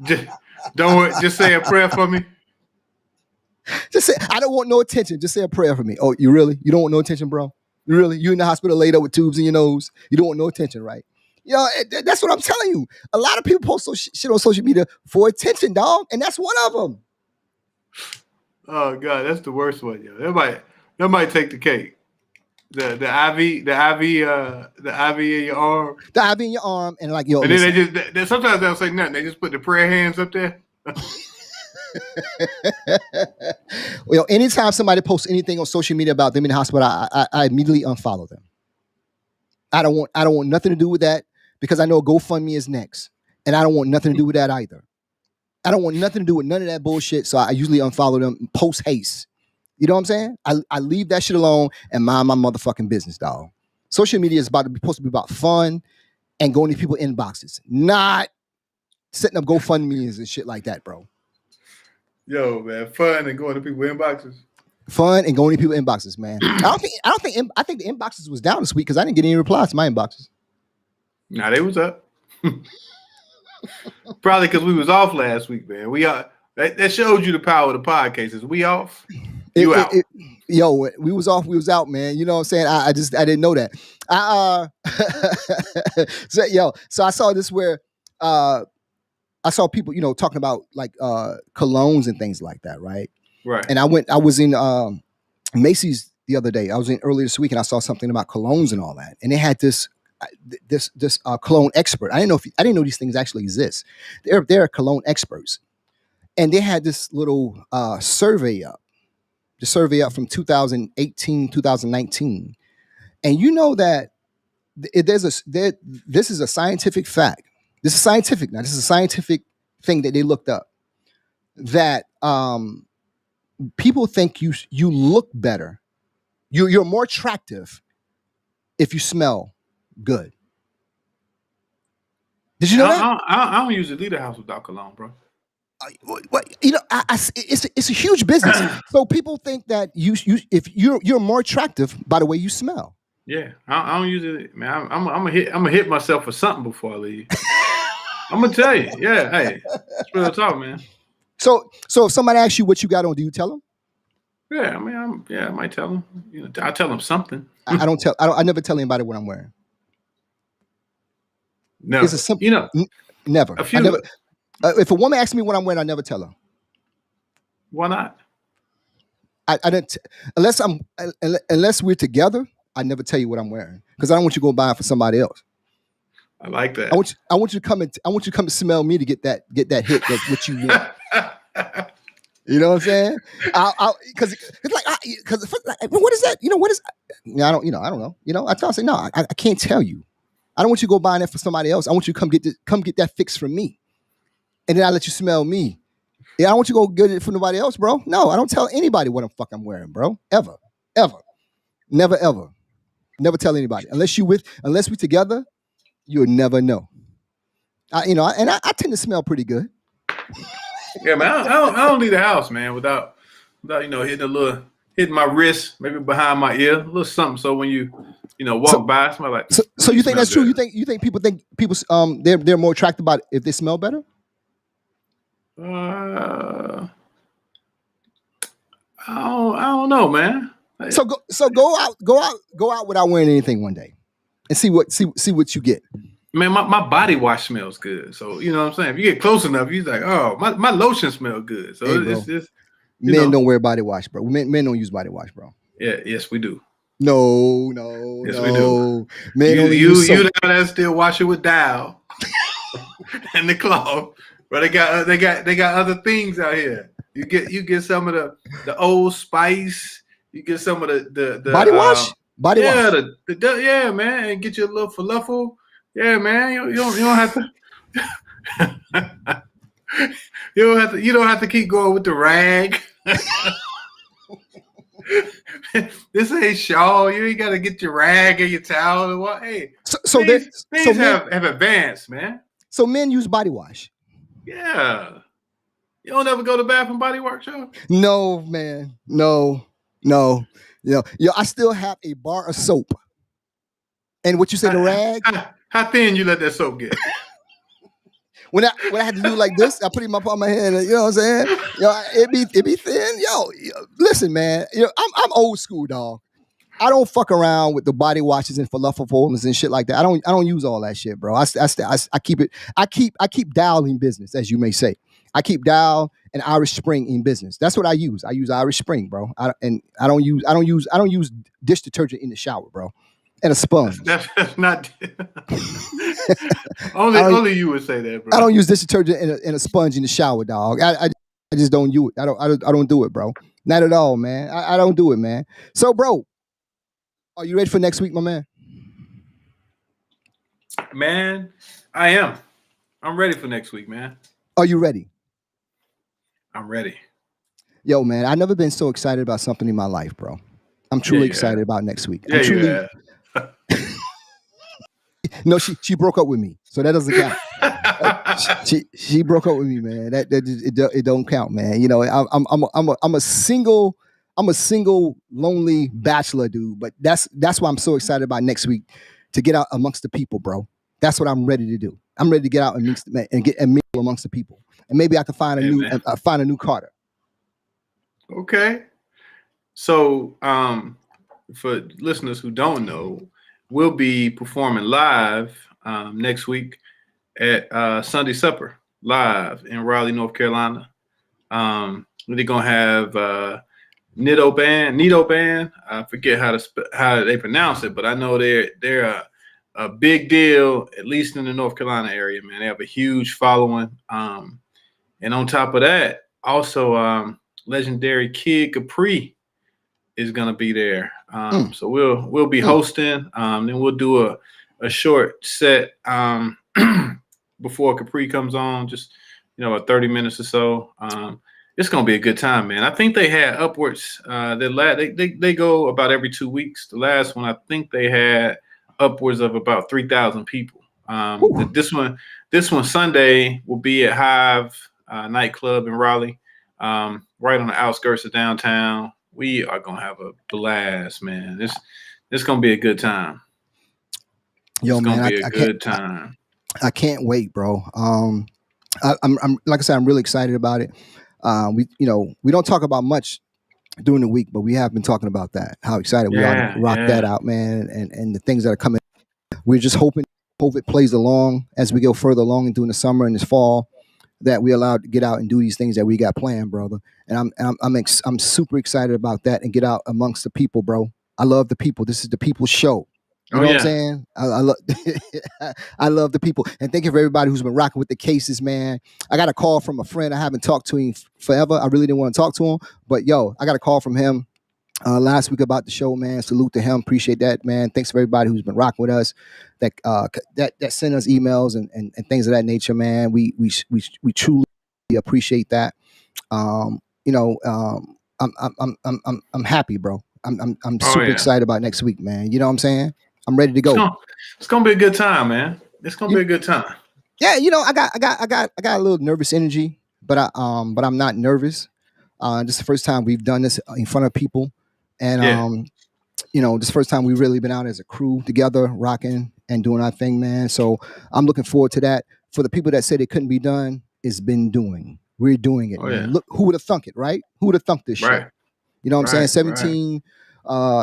Just say a prayer for me. Just say, I don't want no attention. Just say a prayer for me. Oh, you really? You don't want no attention, bro? You really? You in the hospital laid up with tubes in your nose? You don't want no attention, right? Yo, that's what I'm telling you. A lot of people post shit on social media for attention, dog, and that's one of them. Oh God, that's the worst one, yo. That might take the cake. The IV in your arm. The IV in your arm, and like, yo. And then they sometimes they don't say nothing. They just put the prayer hands up there. Well, anytime somebody posts anything on social media about them in the hospital, I immediately unfollow them. I don't want nothing to do with that because I know GoFundMe is next, and I don't want nothing to do with that either. I don't want nothing to do with none of that bullshit, so I usually unfollow them post haste. You know what I'm saying? I leave that shit alone and mind my motherfucking business, dog. Social media is supposed to be about fun and going to people inboxes, not setting up GoFundMe's and shit like that, bro. Yo, man, fun and going to people inboxes. Fun and going to people inboxes, man. I think the inboxes was down this week because I didn't get any replies to my inboxes. Nah, they was up. Probably because we was off last week, man. We are that showed you the power of the Podcases. We off. You out. Yo, we was off, we was out, man. You know what I'm saying? I didn't know that. So I saw this where I saw people, talking about like colognes and things like that, right? Right. And I was in Macy's the other day. I was in earlier this week and I saw something about colognes and all that. And they had this cologne expert. I didn't know these things actually exist. They're cologne experts. And they had this little survey up. The survey up from 2018, 2019. And you know that this is a scientific fact. This is scientific now. This is a scientific thing that they looked up. That people think you look better. You're more attractive if you smell good. Did you know that? I don't usually leave the house without cologne, bro. It's a huge business. So people think that if you're more attractive by the way you smell. Yeah, I don't usually. Man, I'm gonna hit myself for something before I leave. I'm gonna tell you. Yeah, hey, it's real talk, man. So if somebody asks you what you got on, do you tell them? Yeah, I mean, I might tell them. I tell them something. I never tell anybody what I'm wearing. No, it's a simple. Never. If a woman asks me what I'm wearing, I never tell her. Why not? I didn't unless we're together. I never tell you what I'm wearing because I don't want you to go buy it for somebody else. I like that. I want you to come and smell me to get that hit. That's what you want. You know what I'm saying? Because it's like what is that? What is? I don't know. I say no. I can't tell you. I don't want you to go buying that for somebody else. I want you to come get that fix from me. And then I let you smell me. Yeah, I don't want you to go get it from nobody else, bro. No, I don't tell anybody what I'm wearing, bro. Ever. Never, ever. Never tell anybody. Unless we together, you'll never know. I tend to smell pretty good. Yeah, man. I don't leave the house, man, without hitting my wrist, maybe behind my ear, a little something. So when you walk by, somebody like. So you think that's true? You think people they're more attracted about it if they smell better? I don't know, man. So go out without wearing anything one day, and see what you get. Man, my body wash smells good. So you know what I'm saying. If you get close enough, you're like, oh, my lotion smells good. So it's just men don't wear body wash, bro. Men don't use body wash, bro. Yeah, yes, we do. No, yes, we do. Men only use soap. You that still wash it with Dial and the cloth. But they got other things out here. You get some of the Old Spice. You get some of the body wash. Body wash. Yeah, man, and get you a little falafel. Yeah, man. You don't have to. You don't have to keep going with the rag. This ain't Shaw. You ain't got to get your rag and your towel and what. Hey, things have advanced, man. So men use body wash. Yeah. You don't ever go to Bath and Body Works, yo? No, man. No. I still have a bar of soap. And what you say, the rag? How thin you let that soap get? When I had to do like this, I put it in my palm of my hand. You know what I'm saying? It be thin. Listen, man. I'm old school, dog. I don't fuck around with the body washes and falafel folders and shit like that. I don't use all that shit, bro. I keep Dial in business, as you may say. I keep Dial and Irish Spring in business. That's what I use. I use Irish Spring, bro. I don't use dish detergent in the shower, bro. And a sponge. That's not only you would say that, bro. I don't use dish detergent and a sponge in the shower, dog. I just don't do it. I don't do it, bro. Not at all, man. I don't do it, man. So, bro, are you ready for next week, my man? Man, I am. I'm ready for next week, man. Are you ready? I'm ready. Yo, man, I've never been so excited about something in my life, bro. I'm truly excited about next week. Yeah, I'm truly. No, she broke up with me, so that doesn't count. she broke up with me, man. That it don't count, man. You know, I'm a single lonely bachelor dude, but that's why I'm so excited about next week to get out amongst the people, bro. That's what I'm ready to do. I'm ready to get out and mingle amongst the people, and maybe I can find a new Carter. Okay. So, for listeners who don't know, we'll be performing live next week at Sunday Supper live in Raleigh, North Carolina. They're gonna have Nido Band. I forget how they pronounce it, but I know they're a big deal, at least in the North Carolina area. Man, they have a huge following. And on top of that, also legendary Kid Capri is gonna be there. So we'll be hosting. Then we'll do a short set before Capri comes on, just about 30 minutes or so. It's gonna be a good time, man. I think they had upwards. They go about every 2 weeks. The last one, I think they had upwards of about 3,000 people. This one Sunday will be at Hive nightclub in Raleigh, right on the outskirts of downtown. We are gonna have a blast, man. This gonna be a good time. Yo, it's man, gonna be a good time. I can't wait, bro. I'm like I said, I'm really excited about it. We don't talk about much during the week, but we have been talking about that. How excited we are to rock that out, man, and the things that are coming. We're just hoping COVID plays along as we go further along and during the summer and this fall, that we allowed to get out and do these things that we got planned, brother. And I'm super excited about that and get out amongst the people, bro. I love the people. This is the people's show. You know what I'm saying? I love I love the people. And thank you for everybody who's been rocking with the cases, man. I got a call from a friend. I haven't talked to him forever. I really didn't want to talk to him. But yo, I got a call from him last week about the show, man. Salute to him. Appreciate that, man. Thanks for everybody who's been rocking with us, that sent us emails and things of that nature, man. We truly appreciate that. I'm happy, bro. I'm super excited about next week, man. You know what I'm saying? I'm ready to go. It's gonna be a good time, man. It's gonna be a good time. Yeah, I got a little nervous energy, but I'm not nervous. This is the first time we've done this in front of people, and this is the first time we've really been out as a crew together, rocking and doing our thing, man. So I'm looking forward to that. For the people that said it couldn't be done, it's been doing. We're doing it, man. Look, who would have thunk it, right? Who would have thunked this shit? You know what I'm saying?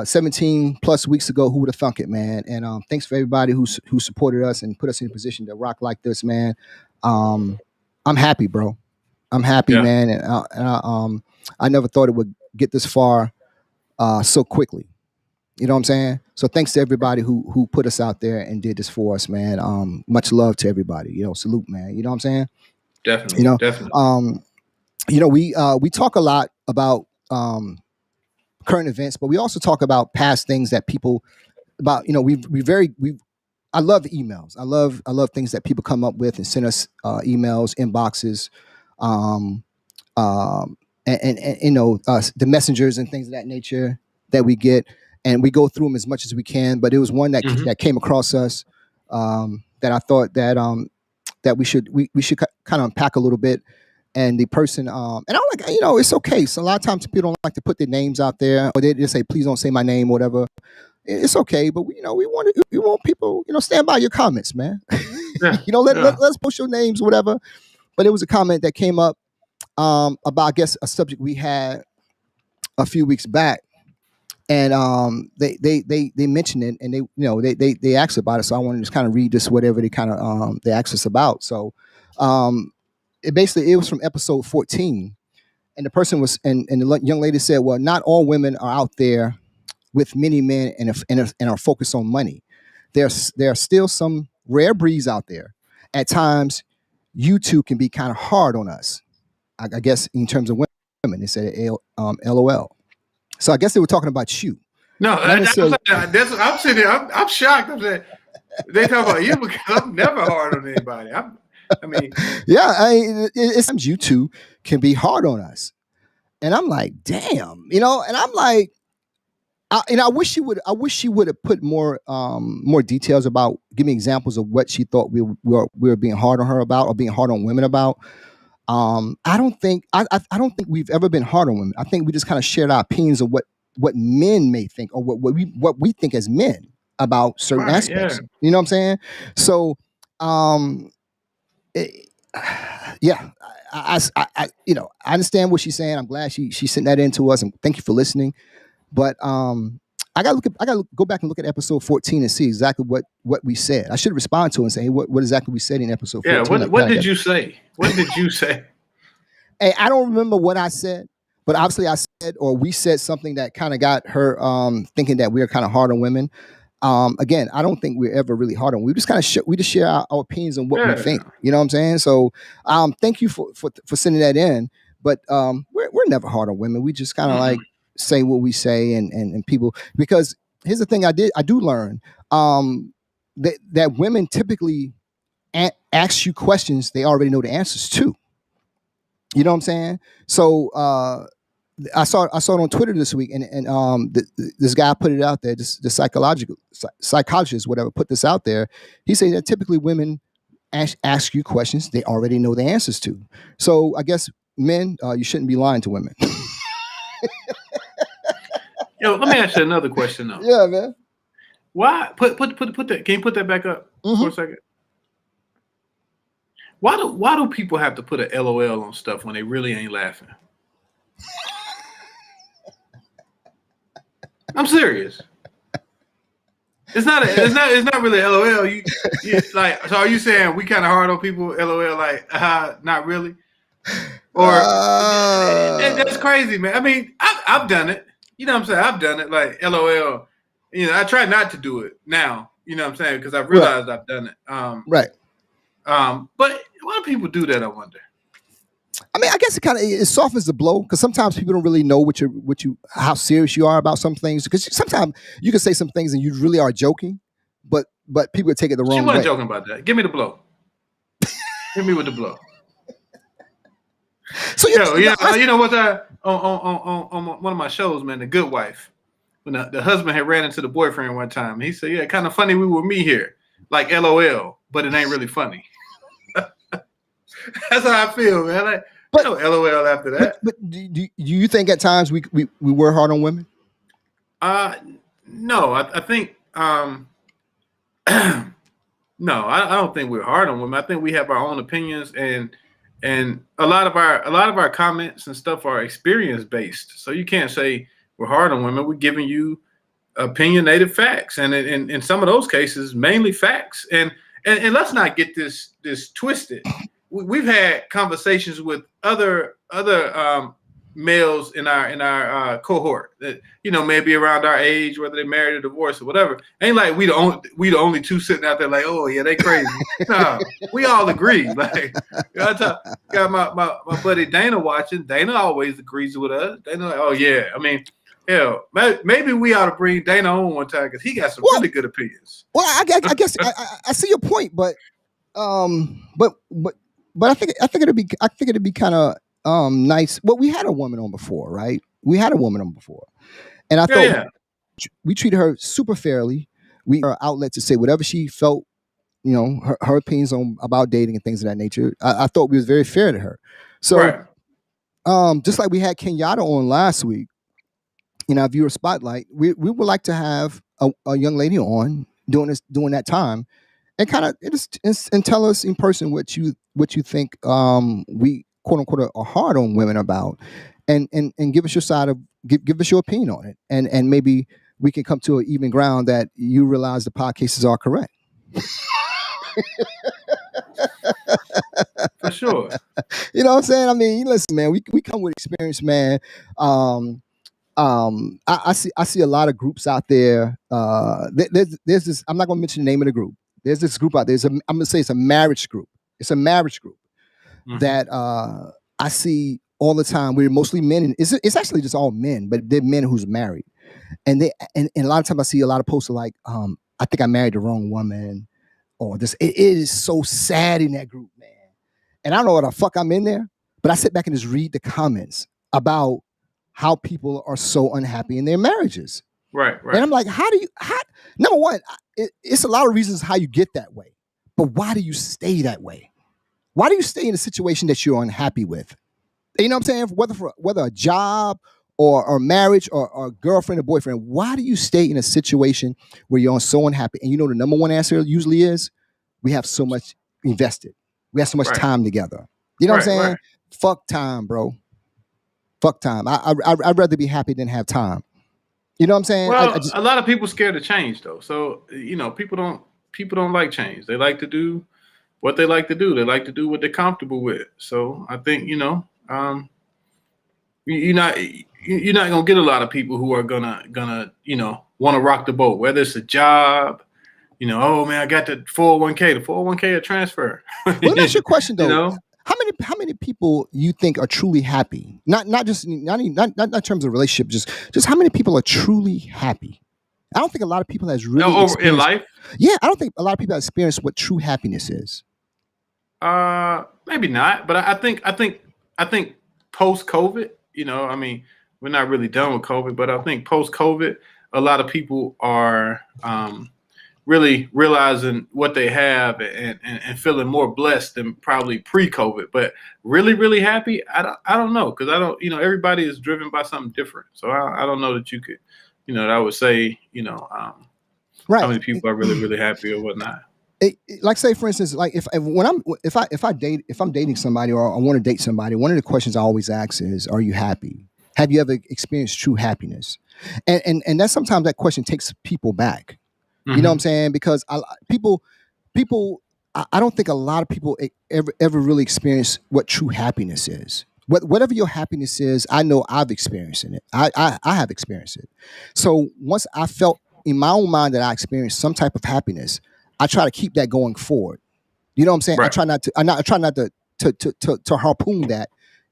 17 plus weeks ago, who would have thunk it, man? And thanks for everybody who supported us and put us in a position to rock like this, man. I'm happy, bro. I'm happy, man. And I never thought it would get this far so quickly. You know what I'm saying? So thanks to everybody who put us out there and did this for us, man. Much love to everybody. Salute, man. You know what I'm saying? Definitely. We talk a lot about current events, but we also talk about past things that people about. I love emails. I love things that people come up with and send us emails, inboxes, the messengers and things of that nature that we get, and we go through them as much as we can. But it was one that came across us that I thought that we should kind of unpack a little bit. And the person, and I'm like, it's okay. So a lot of times people don't like to put their names out there, or they just say, please don't say my name, or whatever. It's okay, but we want people, stand by your comments, man. Let's post your names, whatever. But it was a comment that came up about, I guess, a subject we had a few weeks back, and they mentioned it, and they asked about it. So I wanted to just kind of read this, whatever they kind of they asked us about. So it was from episode 14, and the person was, and the young lady said, well, not all women are out there with many men and are focused on money. There are still some rare breeds out there. At times, you two can be kind of hard on us. I guess in terms of women, they said LOL. So I guess they were talking about you. No, I'm sitting there. I'm shocked. I'm saying they talk about you because I'm never hard on anybody. It's sometimes you two can be hard on us, and I'm like, damn, and I'm like, I wish she would have put more details about, give me examples of what she thought we were being hard on her about, or being hard on women about. I don't think we've ever been hard on women. I think we just kind of shared our opinions of what men may think, or what we think as men about certain aspects. Yeah. You know what I'm saying? So, I understand what she's saying. I'm glad she sent that in to us, and thank you for listening. But I gotta go back and look at episode 14 and see exactly what we said. I should respond to it and say, hey, what exactly we said in episode 14. Yeah, what did you say? What did you say? Hey, I don't remember what I said, but obviously I said, or we said something that kind of got her thinking that we are kind of hard on women. Again, I don't think we're ever really hard on. We just kind of we just share our opinions on what we think. You know what I'm saying? So, thank you for sending that in. But we're never hard on women. We just kind of like say what we say, and people, because here's the thing I do learn that women typically ask you questions they already know the answers to. You know what I'm saying? So I saw it on Twitter this week, and this guy put it out there. The psychologist, whatever, put this out there. He said that typically women ask you questions they already know the answers to. So I guess men, you shouldn't be lying to women. Yo, let me ask you another question though. Yeah, man. Why put that? Can you put that back up for a second? Why do people have to put a LOL on stuff when they really ain't laughing? I'm serious. It's not really LOL. You like, so are you saying we kind of hard on people? LOL, like, not really. Or that's crazy, man. I mean, I've done it. You know what I'm saying? I've done it, like LOL. I try not to do it now. You know what I'm saying? Because I've realized I've done it. Right. But why do people do that? I wonder. I mean, I guess it softens the blow, because sometimes people don't really know how serious you are about some things. Because sometimes you can say some things and you really are joking, but people take it the wrong way. She wasn't joking about that. Give me the blow. Hit me with the blow. So you know what? On one of my shows, man, The Good Wife, when the husband had ran into the boyfriend one time, he said, "Yeah, kind of funny we were me here, like LOL, but it ain't really funny." That's how I feel, man. Like, LOL after that. But do you think at times we were hard on women? No, I think no, I don't think we're hard on women. I think we have our own opinions, and a lot of our comments and stuff are experience based. So you can't say we're hard on women. We're giving you opinionated facts, and in some of those cases, mainly facts. And let's not get this twisted. We've had conversations with other males in our cohort that maybe around our age, whether they're married or divorced or whatever. Ain't like we the only two sitting out there like, oh yeah, they crazy. No, we all agree. Like, got my buddy Dana watching. Dana always agrees with us. Dana like, oh yeah. I mean, hell, maybe we ought to bring Dana on one time because he got some really good opinions. Well, I guess I see your point, but I think it'd be kind of nice. Well, we had a woman on before, right? And I thought we treated her super fairly. We her outlet to say whatever she felt, her opinions about dating and things of that nature. I thought we was very fair to her. So, just like we had Kenyatta on last week in our viewer spotlight, we would like to have a young lady on during that time, and kind of and tell us in person what you think we quote unquote are hard on women about, and give us your side of give us your opinion on it, and maybe we can come to an even ground that you realize the podcasts are correct. For sure. You know what I'm saying? I mean, listen, man, we come with experience, man. I see a lot of groups out there. There's this. I'm not going to mention the name of the group. There's this group out there. I'm going to say it's a marriage group. It's a marriage group that I see all the time. We're mostly men, and it's actually just all men, but they're men who's married, and a lot of times I see a lot of posts like, I think I married the wrong woman, or this. It is so sad in that group, man. And I don't know what the fuck I'm in there, but I sit back and just read the comments about how people are so unhappy in their marriages. Right. And I'm like, number one, it's a lot of reasons how you get that way, but why do you stay that way? Why do you stay in a situation that you're unhappy with? You know what I'm saying? Whether a job or marriage or girlfriend or boyfriend, why do you stay in a situation where you're so unhappy? And you know the number one answer usually is, we have so much invested. We have so much time together. You know what I'm saying? Right. Fuck time, bro. Fuck time. I'd rather be happy than have time. You know what I'm saying? Well, a lot of people scared to change though. So, you know, people don't like change. They like to do what they like to do. They like to do what they're comfortable with. So I think, you know, you're not gonna get a lot of people who are gonna you know, want to rock the boat, whether it's a job, you know, oh man, I got the 401k. The 401k a transfer. Well, that's your question though. You know? How many people you think are truly happy? Not in terms of relationship, just how many people are truly happy? I don't think a lot of people has really in life. Yeah, I don't think a lot of people have experienced what true happiness is. Maybe not, but I think post COVID, you know, I mean, we're not really done with COVID, but I think post COVID, a lot of people are really realizing what they have and feeling more blessed than probably pre-COVID. But really, really happy, I don't know, because I don't, you know, everybody is driven by something different. So I don't know that you could, you know, that I would say, you know, right. How many people are really, really happy or whatnot. Like say for instance, like if I'm dating somebody or I want to date somebody, one of the questions I always ask is, are you happy? Have you ever experienced true happiness? And that's sometimes that question takes people back. Mm-hmm. You know what I'm saying? Because I don't think a lot of people ever really experience what true happiness is. Whatever your happiness is, I know I've experienced it. I have experienced it. So once I felt in my own mind that I experienced some type of happiness, I try to keep that going forward. You know what I'm saying? Right. I try not to harpoon that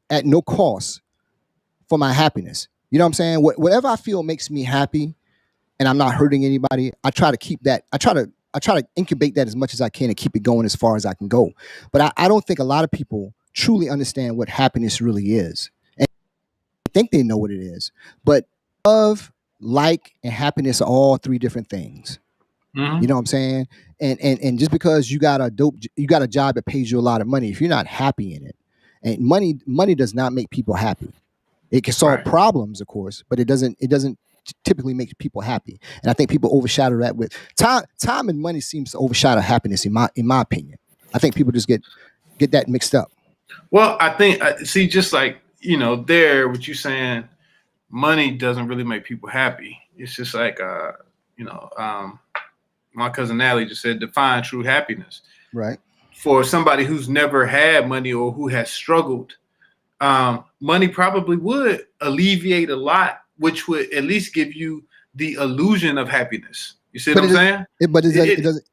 at no cost for my happiness. You know what I'm saying? Whatever I feel makes me happy, and I'm not hurting anybody, I try to keep that. I try to incubate that as much as I can and keep it going as far as I can go. But I don't think a lot of people truly understand what happiness really is, and I think they know what it is. But love, like, and happiness are all three different things. Mm-hmm. You know what I'm saying? And just because you got a job that pays you a lot of money, if you're not happy in it, and money does not make people happy. It can solve problems, of course, but it doesn't typically make people happy. And I think people overshadow that with time and money seems to overshadow happiness in my opinion. I think people just get that mixed up. Well, I think see, just like, you know, what you're saying, money doesn't really make people happy. It's just like you know, my cousin Natalie just said, define true happiness. Right. For somebody who's never had money or who has struggled, money probably would alleviate a lot, which would at least give you the illusion of happiness. You see what I'm saying? It doesn't.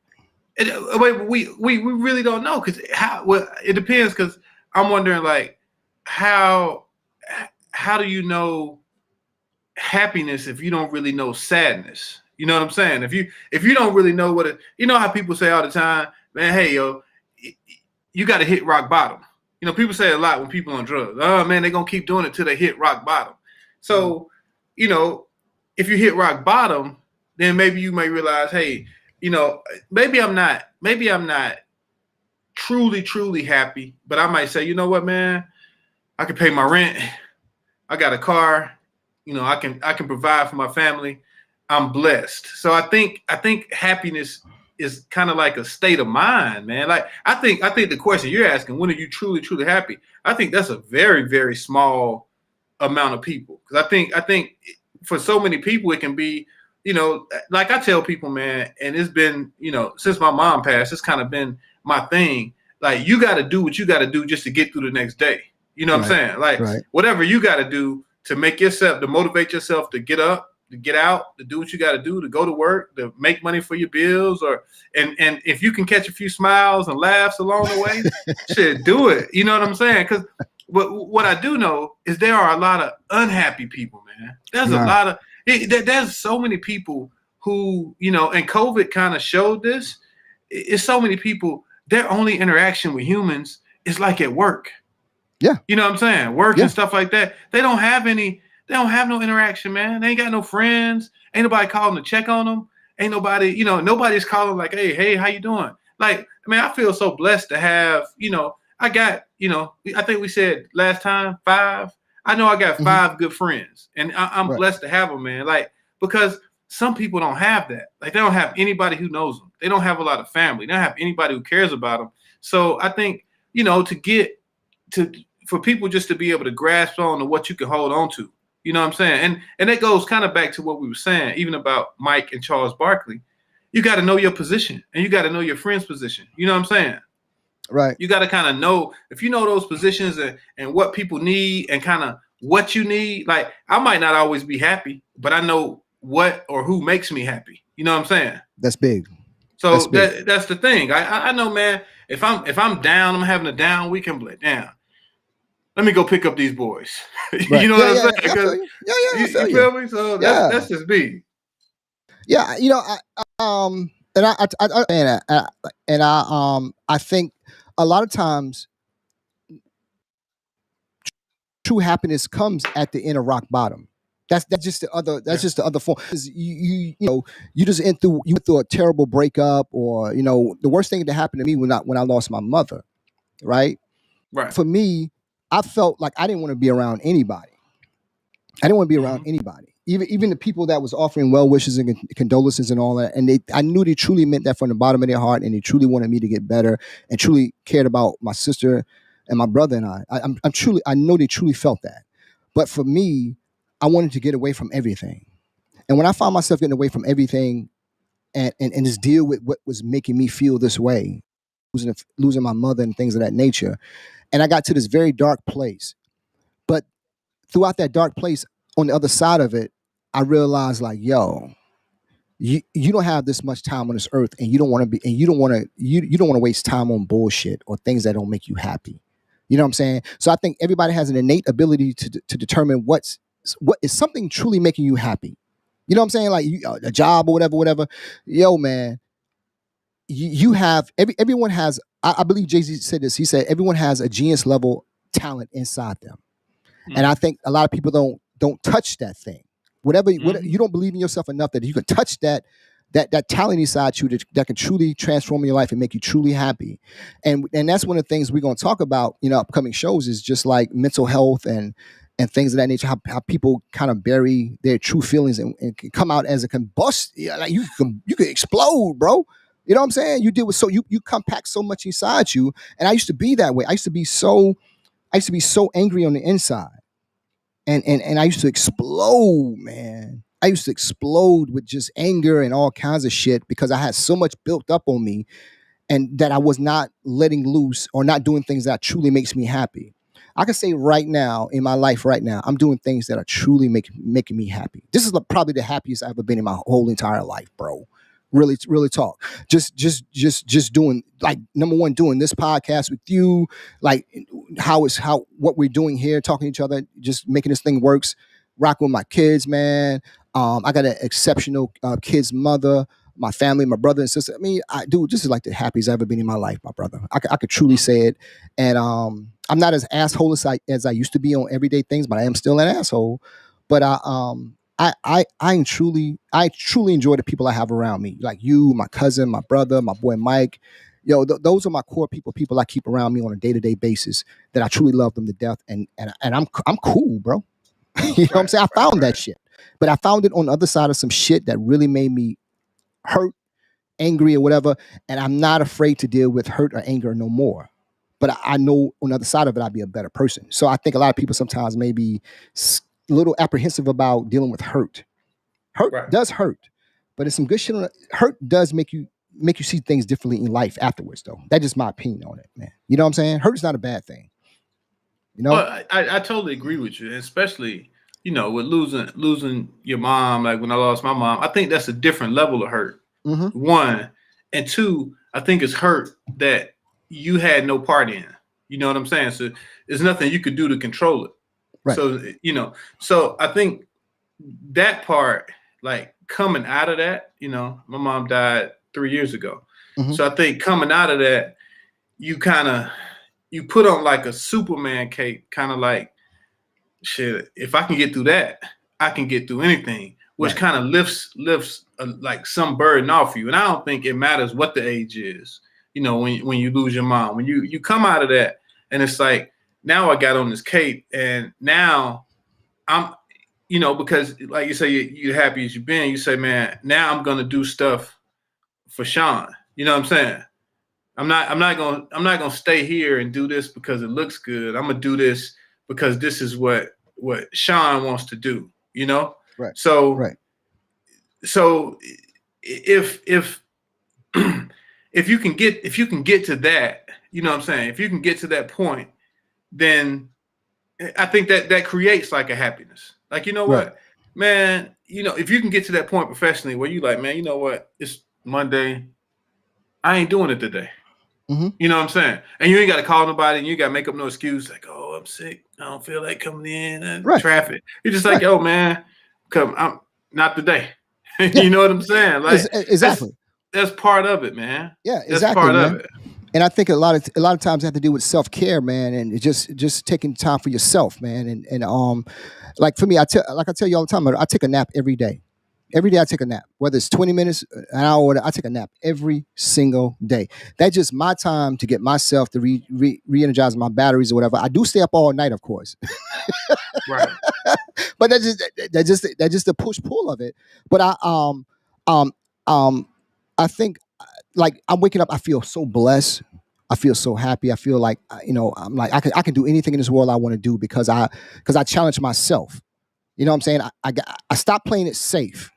We really don't know, because it depends. Because I'm wondering, like, how do you know happiness if you don't really know sadness? You know what I'm saying? If you don't really know what you know how people say all the time, man, hey yo, you got to hit rock bottom. You know, people say a lot when people on drugs. Oh man, they're gonna keep doing it till they hit rock bottom. So, you know, if you hit rock bottom, then maybe you may realize, hey, you know, maybe I'm not truly happy, but I might say, you know what, man, I can pay my rent. I got a car. You know, I can provide for my family. I'm blessed. So I think happiness is kind of like a state of mind, man. Like I think the question you're asking, when are you truly happy? I think that's a very, very small amount of people. Because I think for so many people it can be, you know, like I tell people, man, and it's been, you know, since my mom passed, it's kind of been my thing. Like you got to do what you got to do just to get through the next day. You know what I'm saying? Like whatever you got to do to make yourself, to motivate yourself to get up, to get out, to do what you got to do, to go to work, to make money for your bills, and if you can catch a few smiles and laughs along the way, shit, do it. You know what I'm saying? Because what I do know is there are a lot of unhappy people, man. There's a lot of there's so many people who, you know, and COVID kind of showed this. It's so many people, their only interaction with humans is like at work. Yeah. You know what I'm saying? Work and stuff like that. They don't have no interaction, man. They ain't got no friends. Ain't nobody calling to check on them. Ain't nobody, you know, nobody's calling like, hey, how you doing? Like, I mean, I feel so blessed to have, you know, I got, you know, I think we said last time 5. I know I got 5 good friends, and I'm blessed to have them, man. Like, because some people don't have that. Like, they don't have anybody who knows them. They don't have a lot of family. They don't have anybody who cares about them. So I think, you know, for people just to be able to grasp on to what you can hold on to, you know what I'm saying? And that goes kind of back to what we were saying, even about Mike and Charles Barkley. You got to know your position, and you got to know your friend's position. You know what I'm saying? Right. You got to kind of know, if you know those positions and what people need and kind of what you need. Like, I might not always be happy, but I know what or who makes me happy. You know what I'm saying? That's big. So that's the thing. I know, man, if I'm down, I'm having a down week, I'm like, damn, let me go pick up these boys. Right. You know what I'm saying? You feel me? So that's just me. Yeah, you know, I think a lot of times true happiness comes at the inner rock bottom. That's just the other form. You know, you went through a terrible breakup, or, you know, the worst thing that happened to me when I lost my mother, right? Right. For me, I felt like I didn't want to be around anybody. I didn't want to be around anybody, even the people that was offering well wishes and condolences and all that. And I knew they truly meant that from the bottom of their heart, and they truly wanted me to get better, and truly cared about my sister and my brother and I. I know they truly felt that. But for me, I wanted to get away from everything. And when I found myself getting away from everything and just deal with what was making me feel this way, losing my mother and things of that nature, and I got to this very dark place. But throughout that dark place, on the other side of it, I realized, like, yo, you don't have this much time on this earth, and you don't want to waste time on bullshit or things that don't make you happy. You know what I'm saying? So I think everybody has an innate ability to determine what is something truly making you happy. You know what I'm saying? Like, a job or whatever. Yo, man, everyone has. I believe Jay-Z said this. He said everyone has a genius level talent inside them. And I think a lot of people don't touch that thing. Whatever you don't believe in yourself enough that you can touch that talent inside you that can truly transform your life and make you truly happy. And that's one of the things we're going to talk about in upcoming shows, is just like mental health and things of that nature. How people kind of bury their true feelings and can come out as a combust. Like, you can explode, bro. You know what I'm saying? You deal with you compact so much inside you. And I used to be that way. I used to be so angry on the inside. And I used to explode, man. I used to explode with just anger and all kinds of shit because I had so much built up on me, and that I was not letting loose or not doing things that truly makes me happy. I can say right now, in my life right now, I'm doing things that are truly making me happy. This is probably the happiest I've ever been in my whole entire life, bro. Really talk. Just doing, like, number one, doing this podcast with you, like what we're doing here, talking to each other, just making this thing works. Rocking with my kids, man. I got an exceptional kid's mother, my family, my brother and sister. I mean, this is like the happiest I've ever been in my life, my brother. I could truly say it. And I'm not as asshole as I used to be on everyday things, but I am still an asshole. But I truly enjoy the people I have around me, like you, my cousin, my brother, my boy Mike. Yo, those are my core people I keep around me on a day-to-day basis that I truly love them to death, and I'm cool, bro. You know what I'm saying? I found that shit, but I found it on the other side of some shit that really made me hurt, angry, or whatever, and I'm not afraid to deal with hurt or anger no more. But I know on the other side of it, I'd be a better person. So I think a lot of people sometimes may be a little apprehensive about dealing with hurt. Hurt does hurt, but it's some good shit. Hurt does make you see things differently in life afterwards, though. That's just my opinion on it, man. You know what I'm saying? Hurt is not a bad thing. You know? Well, I totally agree with you, especially, you know, with losing your mom. Like when I lost my mom, I think that's a different level of hurt. One, and two, I think it's hurt that you had no part in. You know what I'm saying? So there's nothing you could do to control it. Right. So, so I think that part, like coming out of that, my mom died 3 years ago. Mm-hmm. So I think coming out of that, you put on like a Superman cape, kind of like, shit, if I can get through that, I can get through anything, which kind of lifts like some burden off you. And I don't think it matters what the age is, when you lose your mom, when you come out of that, and it's like, now I got on this cape, and now I'm, because like you say, you're happy as you've been, you say, man, now I'm going to do stuff for Sean. You know what I'm saying? I'm not gonna stay here and do this because it looks good. I'm gonna do this because this is what Sean wants to do, Right. So if if you can get to that, you know what I'm saying? If you can get to that point, then I think that creates like a happiness. Like, what, man, if you can get to that point professionally where you like, man, you know what? It's Monday. I ain't doing it today. Mm-hmm. You know what I'm saying? And you ain't got to call nobody, and you got to make up no excuse like, oh, I'm sick. I don't feel like coming in and traffic. You're just like, oh, man, I'm not today. You know what I'm saying? Like, exactly. That's part of it, man. Yeah, exactly. That's part of it. And I think a lot of times it have to do with self-care, man, and just taking time for yourself, man. And like for me, I tell you all the time, I take a nap every day. Every day I take a nap, whether it's 20 minutes, an hour, I take a nap every single day. That's just my time to get myself to re-energize my batteries or whatever. I do stay up all night, of course. Right. But that's just the push-pull of it. But I think, like, I'm waking up, I feel so blessed. I feel so happy. I feel like, I'm like, I can do anything in this world I want to do because I challenge myself. You know what I'm saying? I stopped playing it safe.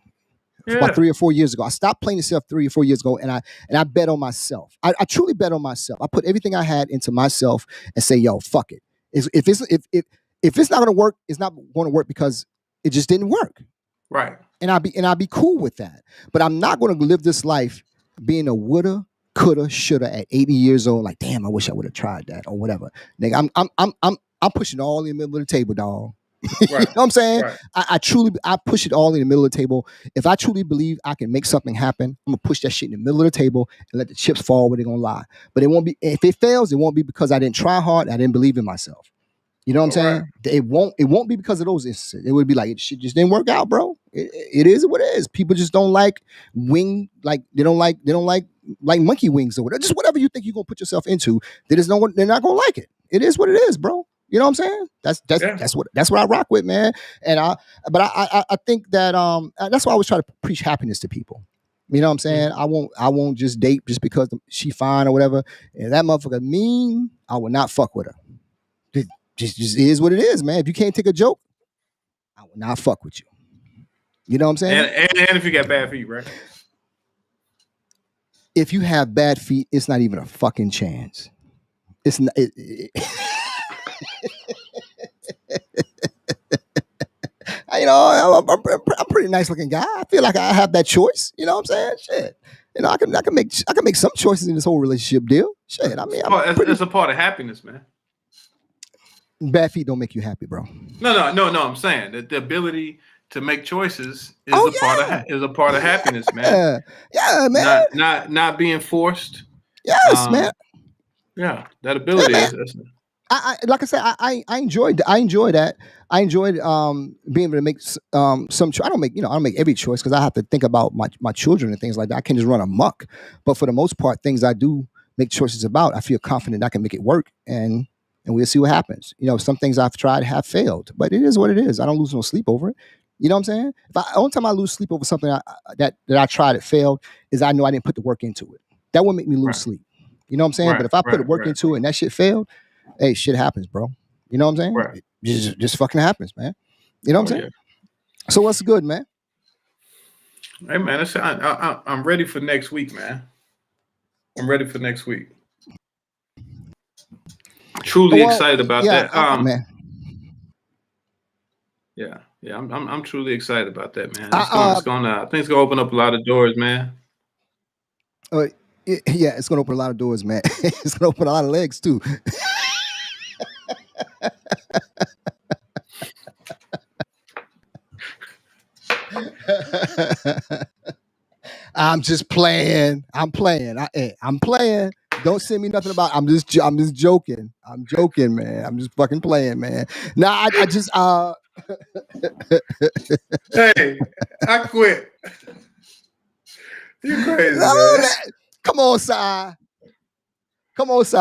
About 3 or 4 years ago. I stopped playing myself 3 or 4 years ago, and I bet on myself. I truly bet on myself. I put everything I had into myself and say, yo, fuck it. If it's not gonna work, it's not gonna work because it just didn't work. Right. And I'll be cool with that. But I'm not gonna live this life being a woulda, coulda, shoulda at 80 years old, like, damn, I wish I would have tried that or whatever. Nigga, I'm pushing all in the middle of the table, dog. Right. You know what I'm saying? Right. I push it all in the middle of the table. If I truly believe I can make something happen, I'm gonna push that shit in the middle of the table and let the chips fall where they're gonna lie. But it won't be, if it fails, it won't be because I didn't try hard, I didn't believe in myself. You know what I'm saying? Right. It won't be because of those instances. It would be like, shit just didn't work out, bro. It is what it is. People just don't like they don't like monkey wings or whatever. Just whatever you think you're gonna put yourself into, they're not gonna like it. It is what it is, bro. You know what I'm saying? That's what I rock with, man. And I think that that's why I always try to preach happiness to people. You know what I'm saying? Mm-hmm. I won't just date just because she fine or whatever. And that motherfucker mean, I will not fuck with her. It just is what it is, man. If you can't take a joke, I will not fuck with you. You know what I'm saying? And if you got bad feet, right? If you have bad feet, it's not even a fucking chance. It's not. I'm a pretty nice looking guy. I feel like I have that choice. You know what I'm saying? Shit. I can make some choices in this whole relationship deal. Shit. I mean, it's a part of happiness, man. Bad feet don't make you happy, bro. No. I'm saying that the ability to make choices is a part of happiness, man. Yeah, man. Not being forced. Yes, man. Yeah, that ability is. I like I said, I enjoyed that. I enjoyed being able to make some. I don't make every choice because I have to think about my children and things like that. I can't just run amok. But for the most part, things I do make choices about, I feel confident I can make it work, and we'll see what happens. Some things I've tried have failed, but it is what it is. I don't lose no sleep over it. You know what I'm saying? Only time I lose sleep over something that I tried it failed is I know I didn't put the work into it. That would make me lose sleep. You know what I'm saying? But if I put the work into it and that shit failed, hey, shit happens, bro. You know what I'm saying? Right. It just fucking happens, man. You know what I'm saying? Yeah. So what's good, man? Hey, man, I'm ready for next week, man. I'm ready for next week. Truly excited about that. Man. Yeah. I'm truly excited about that, man. I think it's gonna open up a lot of doors, man. Yeah, it's gonna open a lot of doors, man. It's gonna open a lot of legs too. I'm just playing. I'm playing. I'm playing. Don't send me nothing about. I'm just joking. I'm joking, man. I'm just fucking playing, man. Nah, I just Hey, I quit. You crazy, man. Come on, Si. Come on, Si.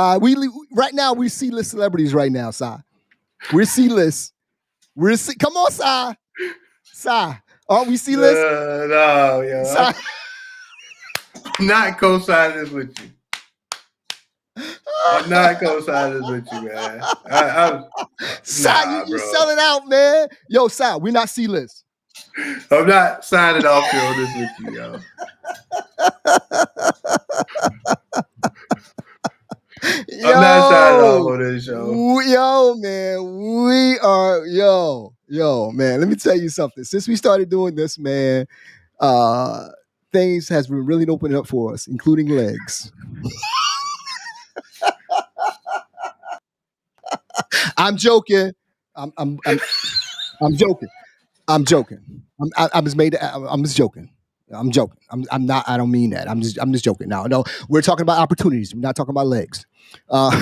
Right now we C-list celebrities right now, Si. We're C-list. Come on, Si. Si. Aren't we C-list? No, yo. Si. I'm not co-signing this with you. I'm not co-signing this with you, man. Si, you selling out, man. Yo, Si, we're not C-list. I'm not signing off here on this with you, yo. I'm not signing off on this show. Yo, man, we are, yo, man. Let me tell you something. Since we started doing this, man, things has been really opening up for us, including legs. I'm joking. I'm joking. I'm joking. I'm just joking. I'm joking. I'm not. I don't mean that. I'm just joking. No. We're talking about opportunities. We're not talking about legs. I'm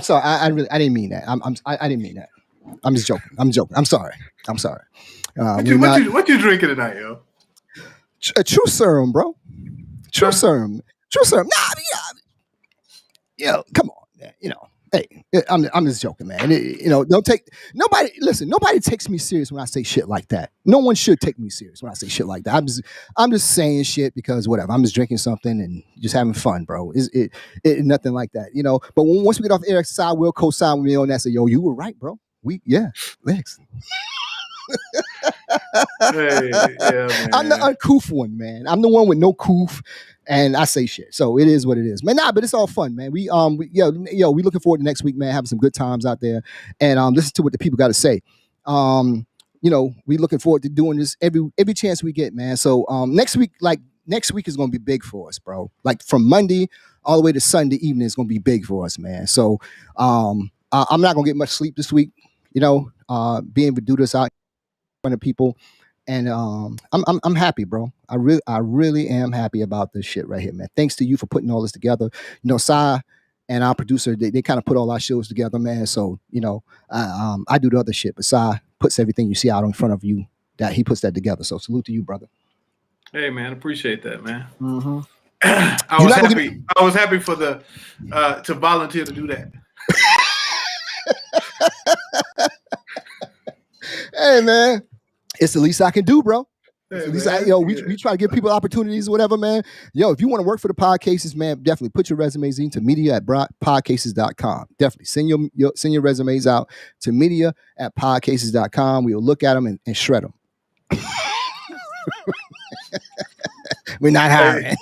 sorry. I didn't mean that. I didn't mean that. I'm just joking. I'm sorry. What you drinking tonight, yo? A true serum, bro. True serum. Nah, yo, come on, man. Hey, I'm just joking, man. Don't take nobody. Listen, nobody takes me serious when I say shit like that. No one should take me serious when I say shit like that. I'm just saying shit because whatever. I'm just drinking something and just having fun, bro. It nothing like that, But once we get off the air, Si will co-sign with me on that. Say, yo, you were right, bro. Legs. Hey, yeah, man. I'm the uncouth one, man. I'm the one with no coof, and I say shit. So it is what it is, man. Nah, but it's all fun, man. We looking forward to next week, man. Having some good times out there, and listen to what the people got to say. We looking forward to doing this every chance we get, man. So next week is gonna be big for us, bro. Like from Monday all the way to Sunday evening is gonna be big for us, man. So I'm not gonna get much sleep this week. Being able to do this out in front of people. And I'm happy, bro. I really am happy about this shit right here, man. Thanks to you for putting all this together. Si and our producer, they kind of put all our shows together, man. So I do the other shit, but Si puts everything you see out in front of you. That he puts that together. So salute to you, brother. Hey, man, appreciate that, man. Mm-hmm. I was happy for the to volunteer to do that. Hey, man. It's the least I can do, bro. Hey, at least we try to give people opportunities or whatever, man. If you want to work for the Podcases, man, definitely put your resumes into media@podcases.com. Definitely send your resumes out to media@podcases.com. We will look at them and shred them. We're not hiring.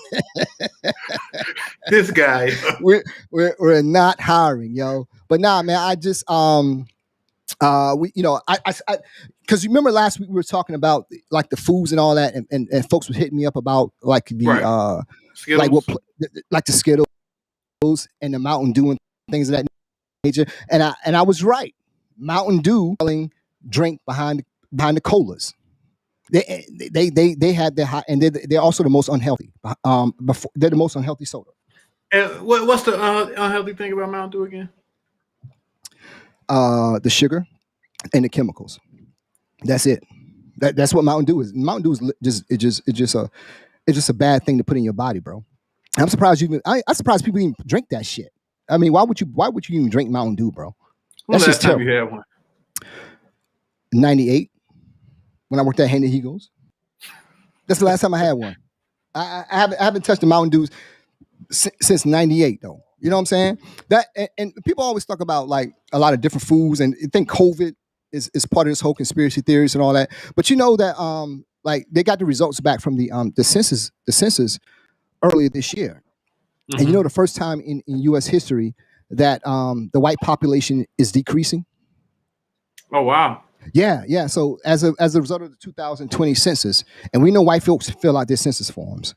This guy. We're not hiring, yo. But nah, man, I just because you remember last week we were talking about like the foods and all that, and folks were hitting me up about like the Skittles. like the Skittles and the Mountain Dew and things of that nature, and I was right. Mountain Dew drink behind the colas. They had their high, and they're also the most unhealthy. They're the most unhealthy soda. And what's the unhealthy thing about Mountain Dew again? The sugar and the chemicals. That's it. That's what Mountain Dew is. Mountain Dew is just a bad thing to put in your body, bro. I'm surprised I'm surprised people even drink that shit. I mean, why would you even drink Mountain Dew, bro? That's just terrible. You had one? 98 when I worked at Henry Hegels. That's the last time I had one. I haven't touched the Mountain Dews since 98 though. You know what I'm saying? That and people always talk about like a lot of different foods and think COVID is part of this whole conspiracy theories and all that. But you know that like they got the results back from the census earlier this year. Mm-hmm. And the first time in US history that the white population is decreasing. Oh wow. Yeah. So as a result of the 2020 census, and we know white folks fill out their census forms.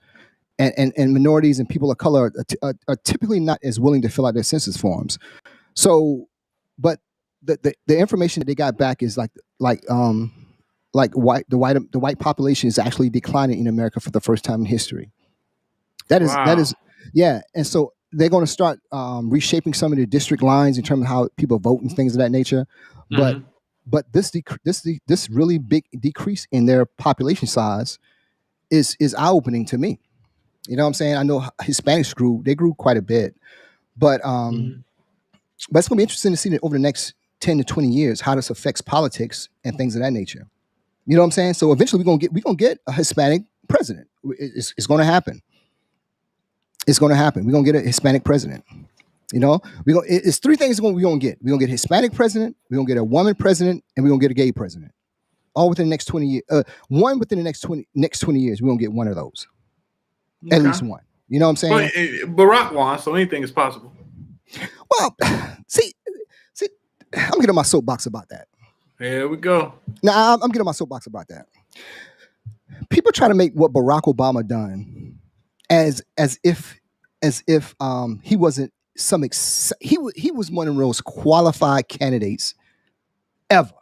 and minorities and people of color are typically not as willing to fill out their census forms. So, but the information that they got back is the white population is actually declining in America for the first time in history. That is yeah. And so they're going to start reshaping some of the district lines in terms of how people vote and things of that nature. But this really big decrease in their population size is eye-opening to me. You know what I'm saying? I know Hispanics grew quite a bit, but it's going to be interesting to see that over the next 10 to 20 years how this affects politics and things of that nature. You know what I'm saying? So eventually we're gonna get a Hispanic president. It's going to happen. It's going to happen. We're going to get a Hispanic president. You know, it's three things we're going to get. We're going to get a Hispanic president, we're going to get a woman president, and we're going to get a gay president. All within the next 20 years. One within the next 20 years, we're going to get one of those. Okay. At least one. You know what I'm saying? Well, Barack won, so anything is possible. Well, see, I'm getting my soapbox about that. Here we go. Now, I'm getting my soapbox about that. People try to make what Barack Obama done as if he wasn't he was one of the most qualified candidates ever,